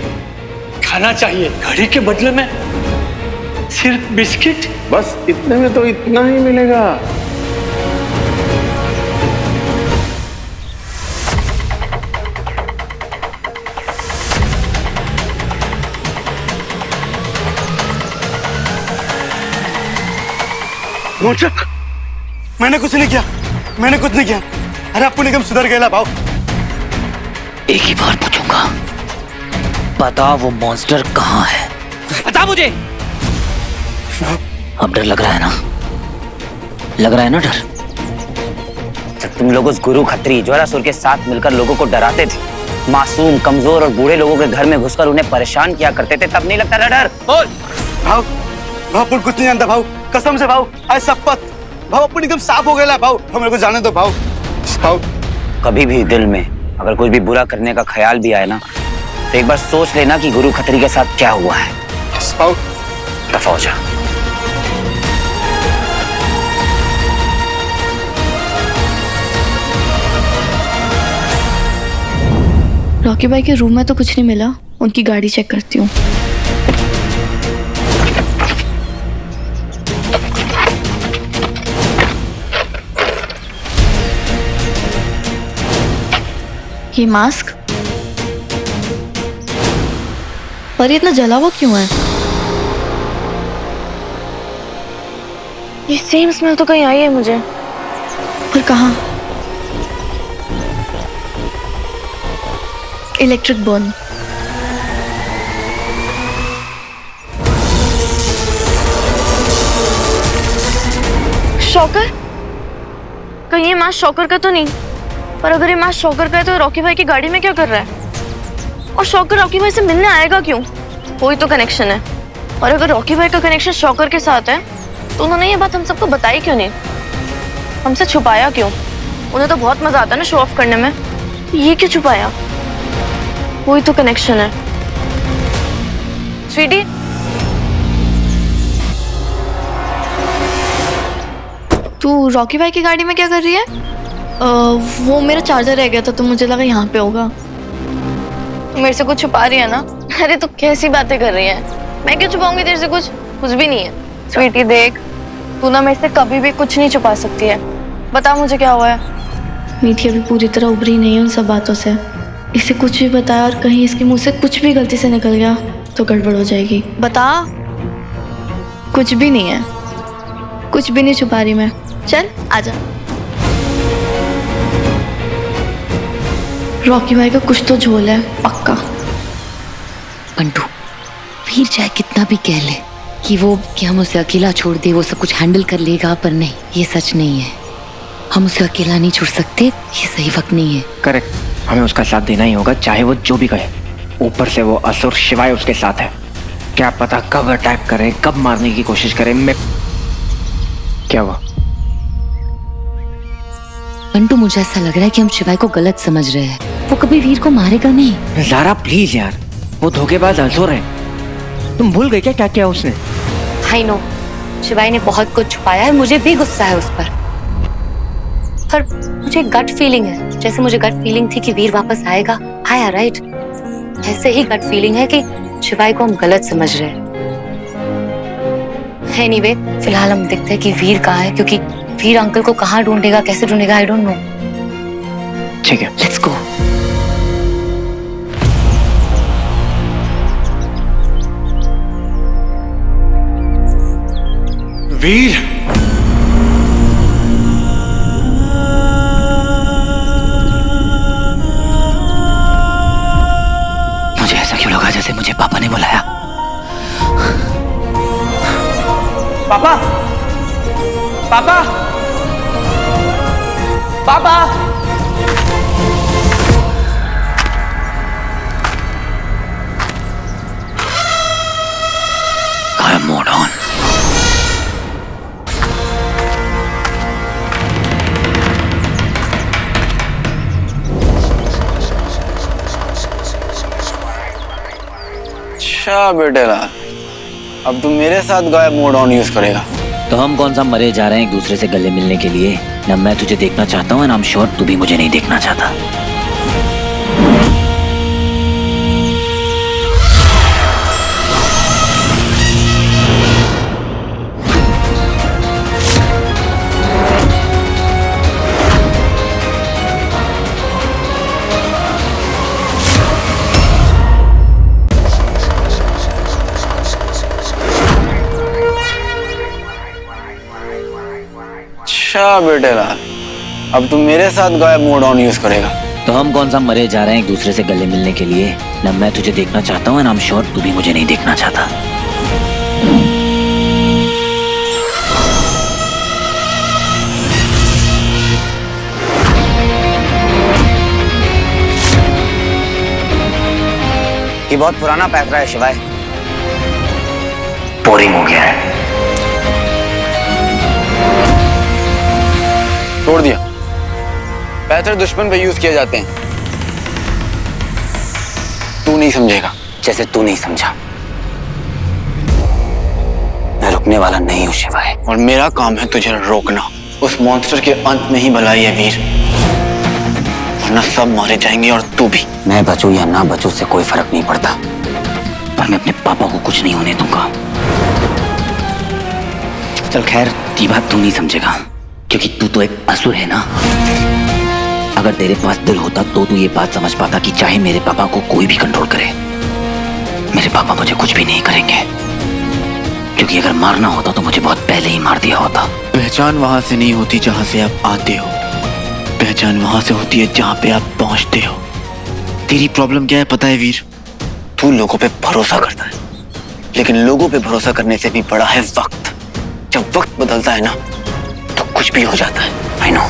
खाना चाहिए, घड़ी के बदले में सिर्फ बिस्किट। बस इतने में तो इतना ही मिलेगा। मोचक, मैंने कुछ नहीं किया, मैंने कुछ नहीं किया। अरे आपको निगम सुधर गया भाव। एक ही बार पूछूंगा, बता वो मॉन्स्टर कहाँ है? बता मुझे। अब डर लग रहा है ना? लग रहा है ना डर? जब तुम लोग उस गुरु खत्री ज्वालासुर के साथ मिलकर लोगों को डराते थे, मासूम, कमजोर और बूढ़े लोगों के घर में घुसकर उन्हें परेशान किया करते थे, तब नहीं लगता था डर? बोल। भाव, भाव अपन कुछ नहीं जानता भाव, कसम से भाव, आज शपथ। भाव अपन एकदम साफ हो गया भाव, हम मेरे को जाने दो भाव। भाव, कभी भी दिल में अगर कुछ भी बुरा करने का ख्याल भी आए ना, तो एक बार सोच लेना कि गुरु खत्री के साथ क्या हुआ है। भाव, दफा हो जा। रॉकी भाई के रूम में तो कुछ नहीं मिला, उनकी गाड़ी चेक करती हूँ। ये मास्क, पर ये इतना जला हुआ क्यों है? ये सेम स्मेल तो कहीं आई है मुझे, पर कहाँ? Electric burn. शॉकर? कहीं ये मास्क शॉकर का तो नहीं? पर अगर ये मास्क शॉकर का है तो रॉकी भाई की गाड़ी में क्या कर रहा है? और शॉकर रॉकी भाई से मिलने आएगा क्यों? कोई तो कनेक्शन है। और अगर रॉकी भाई का कनेक्शन शॉकर के साथ है तो उन्होंने ये बात हम सबको बताई क्यों नहीं? हमसे छुपाया क्यों? उन्हें तो बहुत मजा आता है ना शो ऑफ करने में, ये क्यों छुपाया? कोई तो कनेक्शन है। स्वीटी, तू रॉकी भाई की गाड़ी में क्या कर रही है? वो मेरा चार्जर रह गया था तो मुझे लगा यहाँ पे होगा। तू मेरे से कुछ छुपा रही है ना? अरे तू कैसी बातें कर रही है? मैं क्यों छुपाऊंगी तेरे से? कुछ भी नहीं है। स्वीटी देख, तू ना मेरे से कभी भी कुछ नहीं छुपा सकती है। बता मुझे क्या हुआ है? मीठी अभी पूरी तरह उभरी नहीं है उन सब बातों से। इसे कुछ भी बताया और कहीं इसके मुंह से कुछ भी गलती से निकल गया तो गड़बड़ हो जाएगी। बता, कुछ भी नहीं है, कुछ भी नहीं छुपा रही मैं। चल आजा। रॉकी भाई का कुछ तो झोल है पक्का। बंटू, वीर चाहे कितना भी कह ले कि हम उसे अकेला छोड़ दे, वो सब कुछ हैंडल कर लेगा, पर नहीं, ये सच नहीं है। हम उसे अकेला नहीं छोड़ सकते, ये सही वक्त नहीं है। करेक्ट, हमें उसका साथ देना ही होगा, चाहे वो जो भी कहे। ऊपर से वो असुर शिवाय उसके साथ है। क्या पता कब अटैक करे, कब मारने की कोशिश करे। मैं क्या हुआ? बंटू, मुझे ऐसा लग रहा है कि हम शिवाय को गलत समझ रहे हैं। वो कभी वीर को मारेगा नहीं। ज़ारा प्लीज यार, वो धोखेबाज असुर है। तुम भूल गए क्या किया उसने? आई नो, शिवाय ने बहुत कुछ छुपाया है, मुझे भी गुस्सा है उस पर मुझे गट फीलिंग है, जैसे मुझे गट फीलिंग थी कि वीर वापस आएगा, आया राइट, ऐसे ही गट फीलिंग है कि शिवाय को हम गलत समझ रहे हैं। एनीवे, फिलहाल हम देखते हैं कि वीर कहाँ है, क्योंकि वीर अंकल को कहाँ ढूंढेगा, कैसे ढूंढेगा, आई डोंट नो। ठीक है, लेट्स गो। वीर, मुझे ऐसा क्यों लगा जैसे मुझे पापा ने बुलाया? पापा, पापा, पापा। Come on. अच्छा बेटे लाल, अब तुम मेरे साथ गायब मोड ऑन यूज करेगा? तो हम कौन सा मरे जा रहे हैं एक दूसरे से गले मिलने के लिए? ना मैं तुझे देखना चाहता हूँ, ना I'm sure तू भी मुझे नहीं देखना चाहता। अच्छा बेटे लाल, अब तुम मेरे साथ गायब मोड ऑन यूज करेगा? तो हम कौन सा मरे जा रहे हैं एक दूसरे से गले मिलने के लिए? ना मैं तुझे देखना चाहता हूँ, ना I'm sure तू भी मुझे नहीं देखना चाहता। ये बहुत पुराना पैतरा है शिवाय, बोरिंग हो गया है। तोड़ दिया। पैतरे दुश्मन पे यूज किए जाते हैं, तू नहीं समझेगा। जैसे तू नहीं समझा। मैं रुकने वाला नहीं हूँ शिवाय। और मेरा काम है तुझे रोकना। उस मॉन्स्टर के अंत में ही भलाई है वीर, वरना सब मारे जाएंगे और तू भी। मैं बचूं या ना बचूं से कोई फर्क नहीं पड़ता, पर मैं अपने पापा को कुछ नहीं होने दूंगा। चल खैर, ये बात तू नहीं समझेगा, क्योंकि तू तो एक असुर है ना। अगर तेरे पास दिल होता तो तू ये बात समझ पाता कि चाहे मेरे पापा को कोई भी कंट्रोल करे, मेरे पापा मुझे कुछ भी नहीं करेंगे, क्योंकि अगर मारना होता तो मुझे बहुत पहले ही मार दिया होता। पहचान वहां से नहीं होती जहां से आप आते हो, पहचान वहां से होती है जहां पे आप पहुंचते हो। तेरी प्रॉब्लम क्या है पता है वीर? तू लोगों पे भरोसा करता है, लेकिन लोगों पे भरोसा करने से भी बड़ा है वक्त। जब वक्त बदलता है ना, तो कुछ भी हो जाता है। आई नो,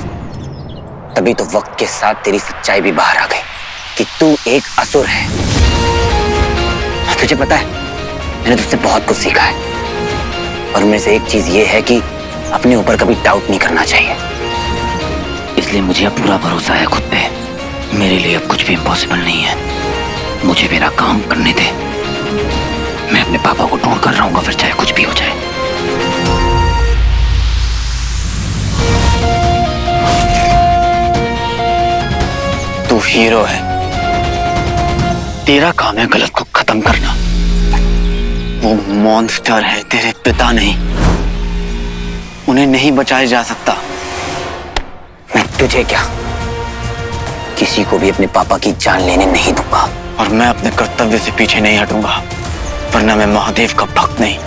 तभी तो वक्त के साथ तेरी सच्चाई भी बाहर आ गई कि तू एक असुर है। तुझे पता है, मैंने तुझसे बहुत कुछ सीखा है, और उनमें से एक चीज ये है कि अपने ऊपर कभी डाउट नहीं करना चाहिए। इसलिए मुझे अब पूरा भरोसा है खुद पे। मेरे लिए अब कुछ भी इम्पॉसिबल नहीं है। मुझे मेरा काम करने दे। मैं अपने पापा को ढूंढ कर रहूंगा, फिर चाहे कुछ भी हो जाए। तू हीरो है, तेरा काम है गलत को खत्म करना। वो मॉन्स्टर है, तेरे पिता नहीं। उन्हें नहीं बचाया जा सकता। मैं तुझे क्या, किसी को भी अपने पापा की जान लेने नहीं दूंगा। और मैं अपने कर्तव्य से पीछे नहीं हटूंगा, वरना मैं महादेव का भक्त नहीं।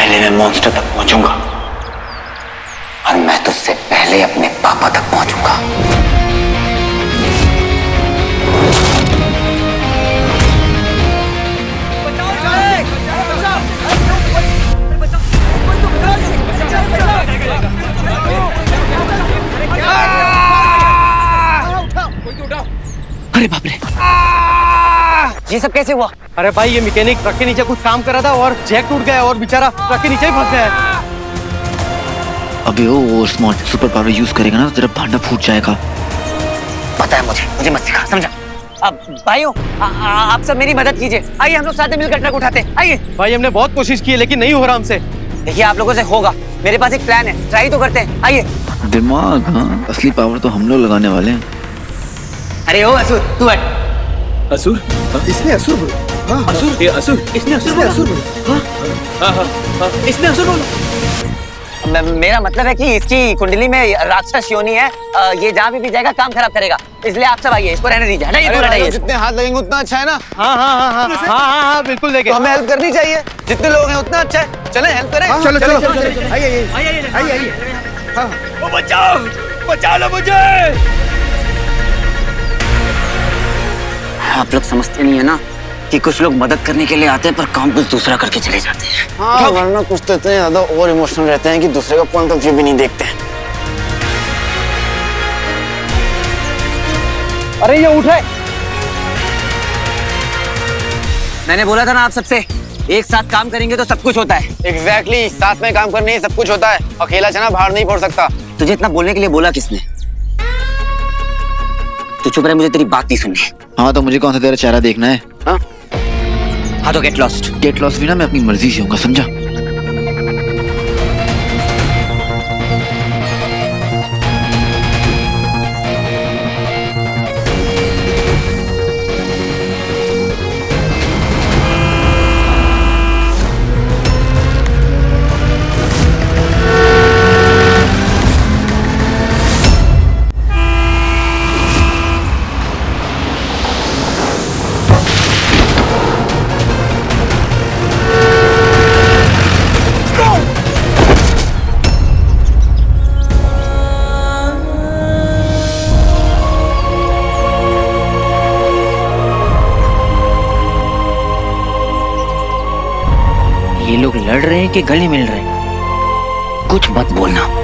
पहले मैं मॉन्स्टर तक पहुंचूंगा और मैं तुझसे पहले अपने पापा तक पहुंचूंगा। अरे बाप रे, ये सब कैसे हुआ? अरे भाई ये मैकेनिक ट्रक के नीचे कुछ काम कर रहा था और जैक टूट गया और बेचारा ट्रक के नीचे ही फंस गया है। अबे वो स्मार्ट सुपर पावर यूज करेगा ना तो तेरा भांडा फूट जाएगा। पता है मुझे मत सिखा, समझा? अब भाइयों आप सब मेरी मदद कीजिए, आइए हम लोग साथ में मिलकर ट्रक उठाते हैं, आइए। भाई हमने बहुत कोशिश की है लेकिन नहीं हो रहा हमसे। देखिए आप लोगों से होगा, मेरे पास एक प्लान है, ट्राई तो करते हैं, आइए। दिमाग, हाँ असली पावर तो हम लोग लगाने वाले हैं। अरे ओ असुर, तू हट। असुर? इसने असुर बोला। हाँ असुर, ये असुर, इसने असुर बोला। इसने असुर बोला। मेरा मतलब है कि इसकी कुंडली में राक्षस योनि है, ये जहाँ भी जाएगा काम खराब करेगा, इसलिए आप सब आइए, इसको रहने दीजिए। हटाइए, जितने हाथ लगेंगे उतना अच्छा है ना। हाँ बिल्कुल देखें। तो हमें हेल्प करनी चाहिए, जितने लोग हैं उतना अच्छा है। चलें हेल्प करें। चलो चलो आइए। बचाओ लो मुझे। आप लोग समझते नहीं है ना कि कुछ लोग मदद करने के लिए आते हैं पर काम कुछ दूसरा करके चले जाते हैं। हाँ वरना कुछ तो इतने ज्यादा और इमोशनल रहते हैं कि दूसरे का पॉइंट ऑफ व्यू भी नहीं देखते हैं। अरे ये उठे। मैंने बोला था ना आप सबसे, एक साथ काम करेंगे तो सब कुछ होता है। एग्जैक्टली, साथ में काम करने से सब कुछ होता है। अकेला चना बाहर नहीं फोड़ सकता। तुझे इतना बोलने के लिए बोला किसने? तू चुप रहे, मुझे तेरी बात नहीं सुननी। हाँ तो मुझे कौन सा तेरा चेहरा देखना है? हाँ तो गेट लॉस्ट। गेट लॉस्ट भी ना मैं अपनी मर्जी से होऊंगा, समझा? ये लोग लड़ रहे हैं कि गले मिल रहे हैं? कुछ मत बोलना।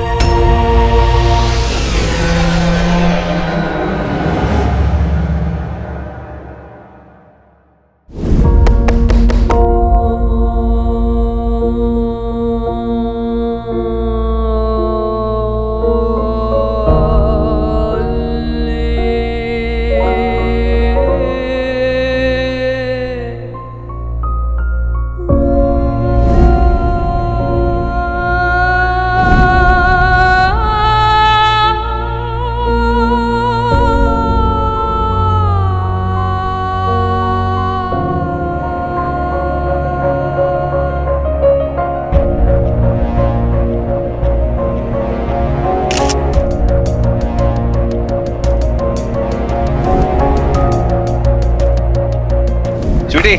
स्वीटी,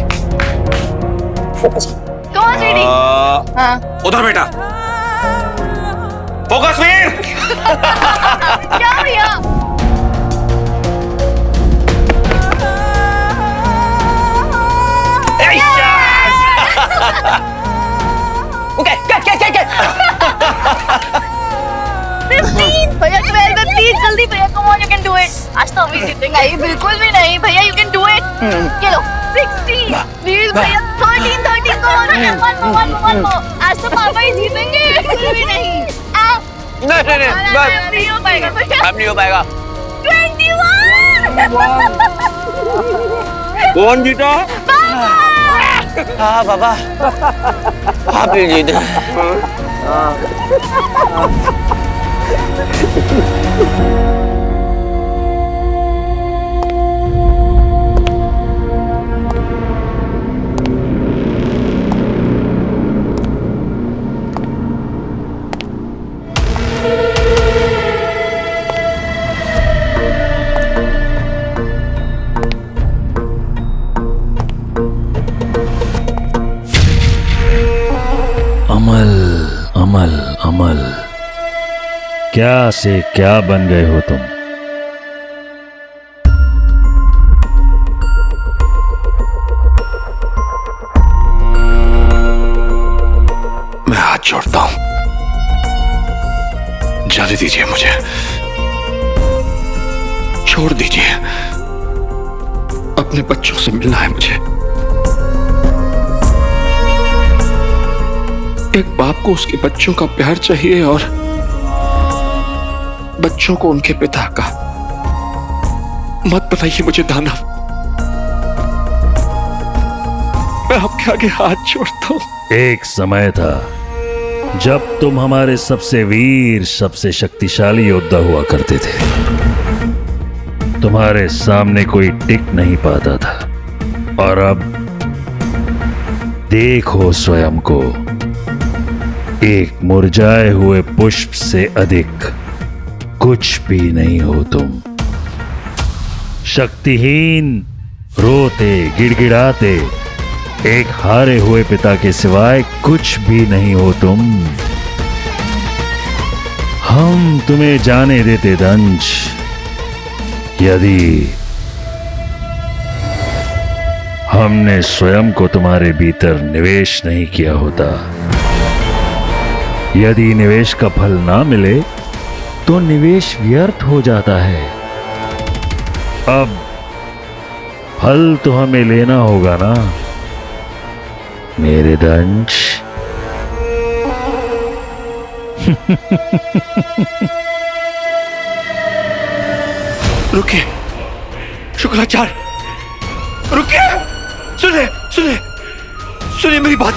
कौन स्वीटी? हाँ। उधर बेटा। फोकस वीर। क्या भैया? ओके, क्या? 15 भैया 12 में प्लीज जल्दी भैया, come on, you can do it. आज तो अभी जीतेंगे। नहीं बिल्कुल भी नहीं भैया, यू कैन डू इट। ये लो 16 प्लीज भैया, 13 कम ऑन, आज तो पापा ही जीतेंगे। बिल्कुल भी नहीं। नहीं हो पाएगा भैया, अब नहीं हो पाएगा। 21 कौन जीता? हाँ बाबा, आप ही जीते। अमर क्या से क्या बन गए हो तुम? मैं हाथ जोड़ता हूं, जाने दीजिए मुझे, छोड़ दीजिए। अपने बच्चों से मिलना है मुझे। एक बाप को उसके बच्चों का प्यार चाहिए और बच्चों को उनके पिता का। मत बनाइए मुझे दानव, मैं आपके आगे हाथ जोड़ता हूं। एक समय था जब तुम हमारे सबसे वीर, सबसे शक्तिशाली योद्धा हुआ करते थे। तुम्हारे सामने कोई टिक नहीं पाता था, और अब देखो स्वयं को, एक मुरझाए हुए पुष्प से अधिक कुछ भी नहीं हो तुम। शक्तिहीन, रोते गिड़गिड़ाते एक हारे हुए पिता के सिवाय कुछ भी नहीं हो तुम। हम तुम्हें जाने देते दंश, यदि हमने स्वयं को तुम्हारे भीतर निवेश नहीं किया होता। यदि निवेश का फल ना मिले तो निवेश व्यर्थ हो जाता है। अब फल तो हमें लेना होगा ना मेरे दंश। रुकिए शुक्राचार्य, रुकिए, सुनिए सुनिए सुनिए मेरी बात।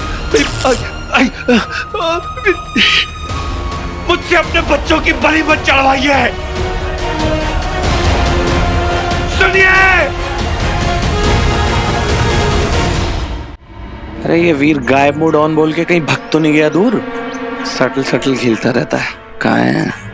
मुझसे अपने बच्चों की बलि मत चढ़वाइए। सुनिए। अरे ये वीर गायब मोड ऑन बोल के कहीं भग तो नहीं गया दूर? सटल सटल खेलता रहता है, कहाँ है?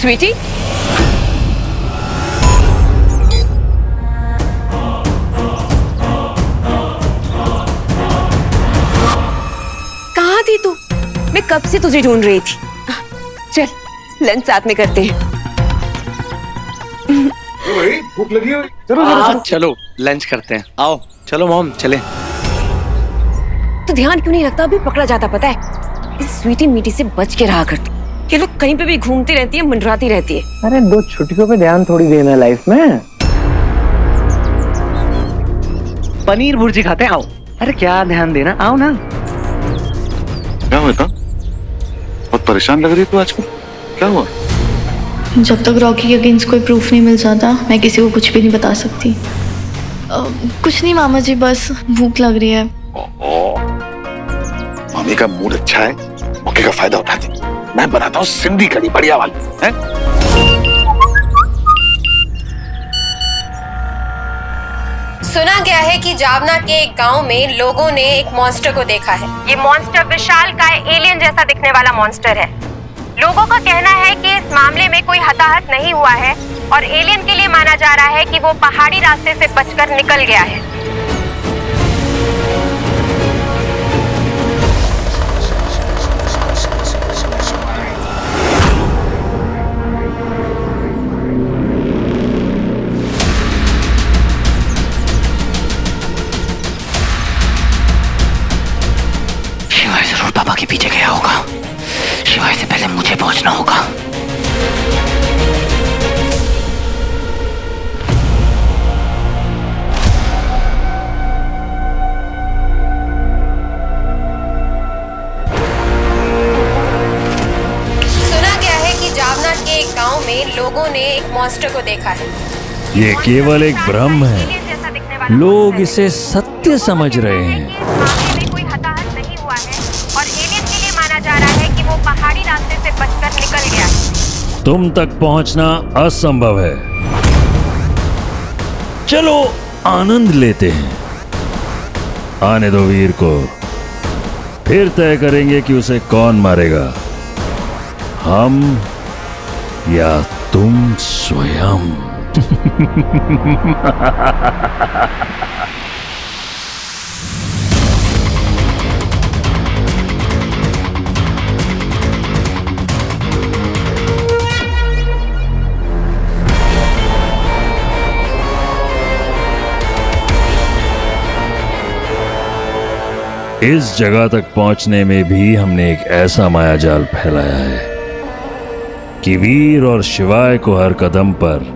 स्वीटी, कहाँ थी तू? मैं कब से तुझे ढूंढ रही थी। चल लंच साथ में करते हैं। भाई भूख लगी हो? चलो लंच करते हैं, आओ चलो मॉम चले। तो ध्यान क्यों नहीं रखता? अभी पकड़ा जाता पता है। इस स्वीटी मीटी से बच के रहा करती। ये लोग कहीं पे भी घूमती रहती है, मंडराती रहती है। अरे 2 छुट्टियों पे ध्यान थोड़ी देना है लाइफ में। पनीर भुर्जी खाते हैं, आओ। अरे क्या ध्यान देना, आओ ना। क्या हुआ था? बहुत परेशान लग रही तू आजकल, क्या हुआ? जब तक रॉकी के अगेंस्ट कोई प्रूफ नहीं मिल जाता मैं किसी को कुछ भी नहीं बता सकती। कुछ नहीं मामा जी, बस भूख लग रही है। मामी का मूड अच्छा है, मौके का फायदा उठाती। मैं बनाता हूँ सिंधी कढ़ी बढ़िया वाली है? सुना गया है कि जावना के एक गांव में लोगों ने एक मॉन्स्टर को देखा है। ये मॉन्स्टर विशालकाय एलियन जैसा दिखने वाला मॉन्स्टर है। लोगों का कहना है कि इस मामले में कोई हताहत नहीं हुआ है और एलियन के लिए माना जा रहा है कि वो पहाड़ी रास्ते से बचकर निकल गया है। शिवाय जरूर पापा के पीछे गया होगा। शिवाय से पहले मुझे पहुंचना होगा। सुना गया है कि जावना के एक गांव में लोगों ने एक मॉन्स्टर को देखा है। ये केवल एक भ्रम है। लोग इसे सत्य समझ रहे हैं। कोई हताहत नहीं हुआ है और एलियन के लिए माना जा रहा है कि वो पहाड़ी रास्ते से बचकर निकल गया है। तुम तक पहुंचना असंभव है। चलो आनंद लेते हैं। आने दो वीर को, फिर तय करेंगे कि उसे कौन मारेगा, हम या तुम स्वयं। इस जगह तक पहुंचने में भी हमने एक ऐसा मायाजाल फैलाया है कि वीर और शिवाय को हर कदम पर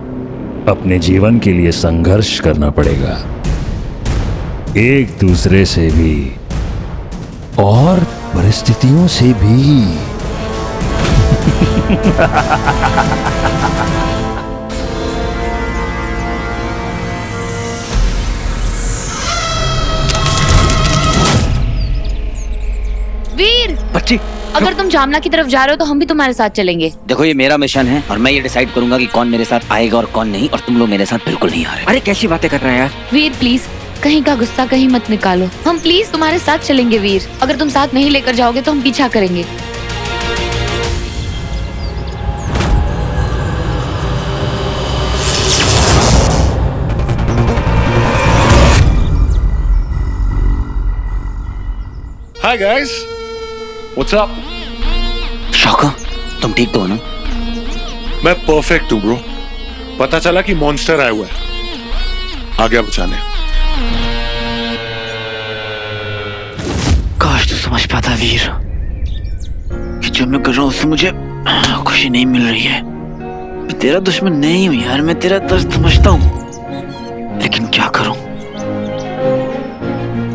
अपने जीवन के लिए संघर्ष करना पड़ेगा, एक दूसरे से भी और परिस्थितियों से भी। वीर, बच्ची, अगर तुम जामना की तरफ जा रहे हो तो हम भी तुम्हारे साथ चलेंगे। देखो ये मेरा मिशन है और मैं ये डिसाइड करूंगा कि कौन मेरे साथ आएगा और कौन नहीं, और तुम लोग मेरे साथ बिल्कुल नहीं आ रहे। अरे कैसी बातें कर रहे हैं यार। वीर प्लीज, कहीं का गुस्सा कहीं मत निकालो। हम प्लीज तुम्हारे साथ चलेंगे वीर। अगर तुम साथ नहीं लेकर जाओगे तो हम पीछा करेंगे। Hi guys, what's up? Shauka, तुम ठीक तो हो ना? मैं परफेक्ट हूँ ब्रो। पता चला कि मॉन्स्टर आया हुआ है, आ गया बचाने। काश तू समझ पाता वीर कि जो मैं कर रहा हूँ उससे मुझे खुशी नहीं मिल रही है। मैं तेरा दुश्मन नहीं हूँ यार, मैं तेरा दर्द समझता हूँ, लेकिन क्या करूं,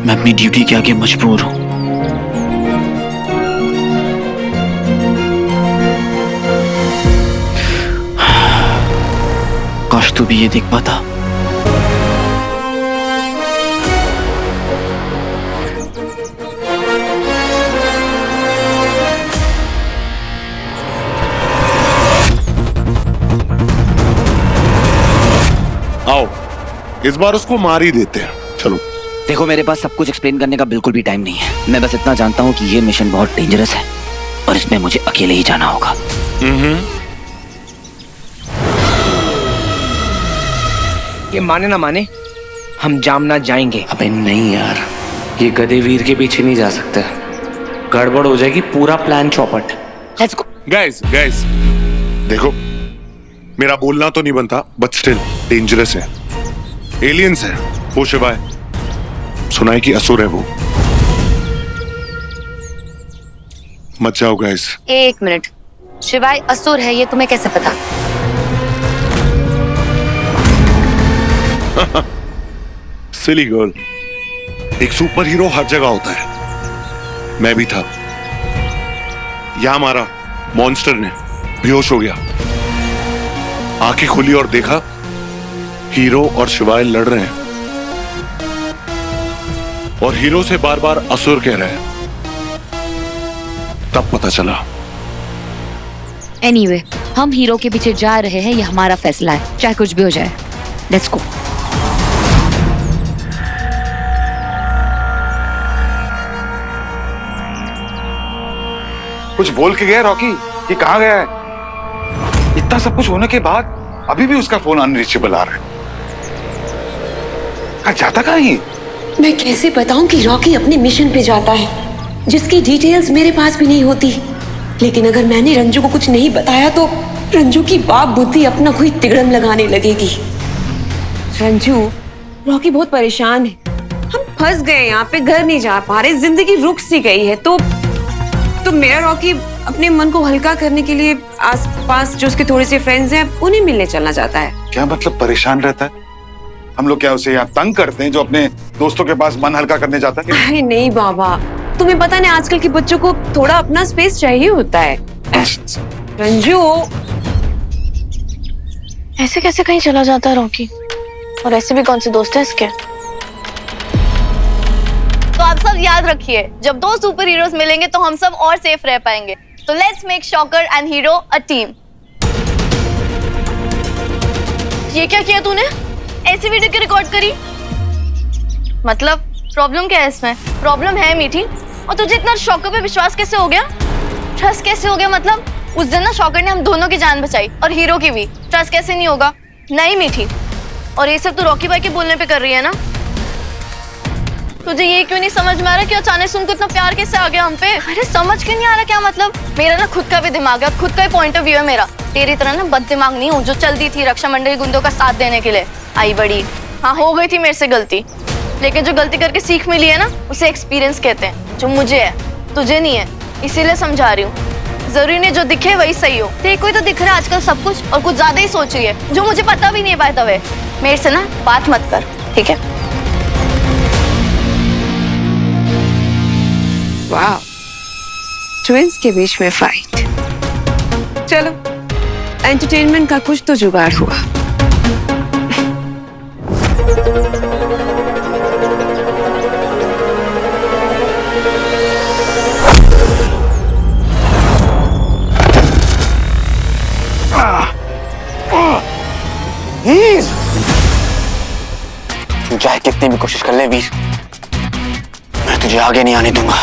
मैं अपनी ड्यूटी के आगे मजबूर हूं। काश तू भी ये देख पाता। आओ, इस बार उसको मार ही देते हैं। चलो। देखो मेरे पास सब कुछ एक्सप्लेन करने का बिल्कुल भी टाइम नहीं है। मैं बस इतना जानता हूँ कि ये मिशन बहुत डेंजरस है और इसमें मुझे अकेले ही जाना होगा। ये माने ना माने, हम जामना जाएंगे। अबे नहीं यार, ये गधे वीर के पीछे नहीं जा सकते, गड़बड़ हो जाएगी, पूरा प्लान चौपट। Let's go. गाइस देखो, मेरा बोलना तो नहीं बनता, बट स्टिल डेंजरस है। एलियंस है वो, शिवाय सुना है कि असुर है वो। मत जाओ गाइस। एक मिनट, शिवाय असुर है ये तुम्हें कैसे पता? सिली गर्ल, एक सुपर हीरो हर जगह होता है। मैं भी था। यहां मारा मॉन्स्टर ने, बेहोश हो गया। आंखें खुली और देखा हीरो और शिवाय लड़ रहे हैं, और हीरो से बार बार असुर कह रहे हैं। तब पता चला। एनीवे, हम हीरो के पीछे जा रहे हैं, ये हमारा फैसला है, चाहे कुछ भी हो जाए। Let's go. कुछ बोल के गया रॉकी कि कहां गया है? इतना सब कुछ होने के बाद अभी भी उसका फोन अनरीचेबल आ रहा है। जाता कहां है? मैं कैसे बताऊं कि रॉकी अपने मिशन पे जाता है, जिसकी डिटेल्स मेरे पास भी नहीं होती। लेकिन अगर मैंने रंजू को कुछ नहीं बताया तो रंजू की बाप बुद्धि अपना कोई तिगड़म लगाने लगेगी। रंजू, रॉकी बहुत परेशान है। हम फंस गए यहाँ पे, घर नहीं जा पा रहे, जिंदगी रुक सी गई है। तो मेरा रॉकी अपने मन को हल्का करने के लिए आसपास जो उसके थोड़े से फ्रेंड्स हैं उन्हें मिलने चलना चाहता है। क्या मतलब परेशान रहता है? हम लोग क्या उसे यहाँ तंग करते हैं जो अपने दोस्तों के पास मन हल्का करने जाता है? अरे नहीं बाबा, तुम्हें पता नहीं आजकल के बच्चों को थोड़ा अपना स्पेस चाहिए होता है। रंजू, ऐसे कैसे कहीं चला जाता है रॉकी? और ऐसे भी कौन से दोस्त है इसके? तो आप सब याद रखिए, जब दो सुपर हीरोज मिलेंगे तो हम सब और सेफ रह पाएंगे। तो let's make shocker and hero a team. ये क्या किया तूने? ऐसी वीडियो क्यों रिकॉर्ड करी? मतलब प्रॉब्लम क्या है इसमें? प्रॉब्लम है मीठी। और तुझे इतना शॉकर पे विश्वास कैसे हो गया? ट्रस्ट कैसे हो गया? मतलब उस दिन ना शॉकर ने हम दोनों की जान बचाई और हीरो की भी। ट्रस्ट कैसे नहीं होगा? नहीं मीठी। और ये सब तो रॉकी भाई के बोलने पे कर रही है ना? तुझे ये क्यों नहीं समझ में आ रहा कि अचानक से उनको इतना प्यार कैसे आ गया हम पे? अरे समझ क्यों नहीं आ रहा? क्या मतलब? मेरा ना खुद का भी दिमाग है, खुद का ही पॉइंट ऑफ व्यू है मेरा। तेरी तरह ना बद दिमाग नहीं हूँ जो चलती थी रक्षामंडल गुंडों का साथ देने के लिए। आई बड़ी, हाँ हो गई थी मेरे से गलती, लेकिन जो गलती करके सीख मिली है ना उसे एक्सपीरियंस कहते हैं, जो मुझे है तुझे नहीं है, इसीलिए समझा रही हूँ। जरूरी नहीं जो दिखे वही सही हो। तेरे को ही तो दिख रहा है आजकल सब कुछ और कुछ ज्यादा ही सोच रही है जो मुझे पता भी नहीं है। बाय द वे मेरे से ना बात मत कर, ठीक है? वाह, ट्विंस के बीच में फाइट। चलो एंटरटेनमेंट का कुछ तो जुगाड़ हुआ। वीर, तू चाहे कितनी भी कोशिश कर ले वीर, मैं तुझे आगे नहीं आने दूंगा।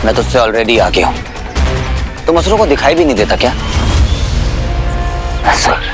मैं तुझसे ऑलरेडी आगे हूं। तुम असुरों को दिखाई भी नहीं देता क्या? असुर।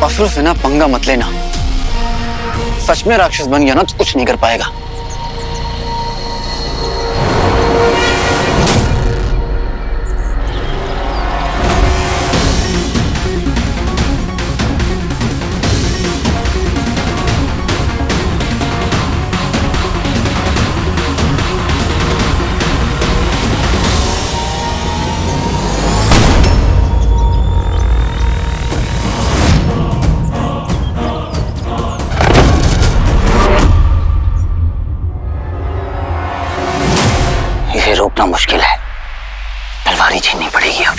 असुर से ना पंगा मत लेना। सच में राक्षस बन गया ना तो कुछ नहीं कर पाएगा। इसे रोकना मुश्किल है, तलवार ही छीननी पड़ेगी अब।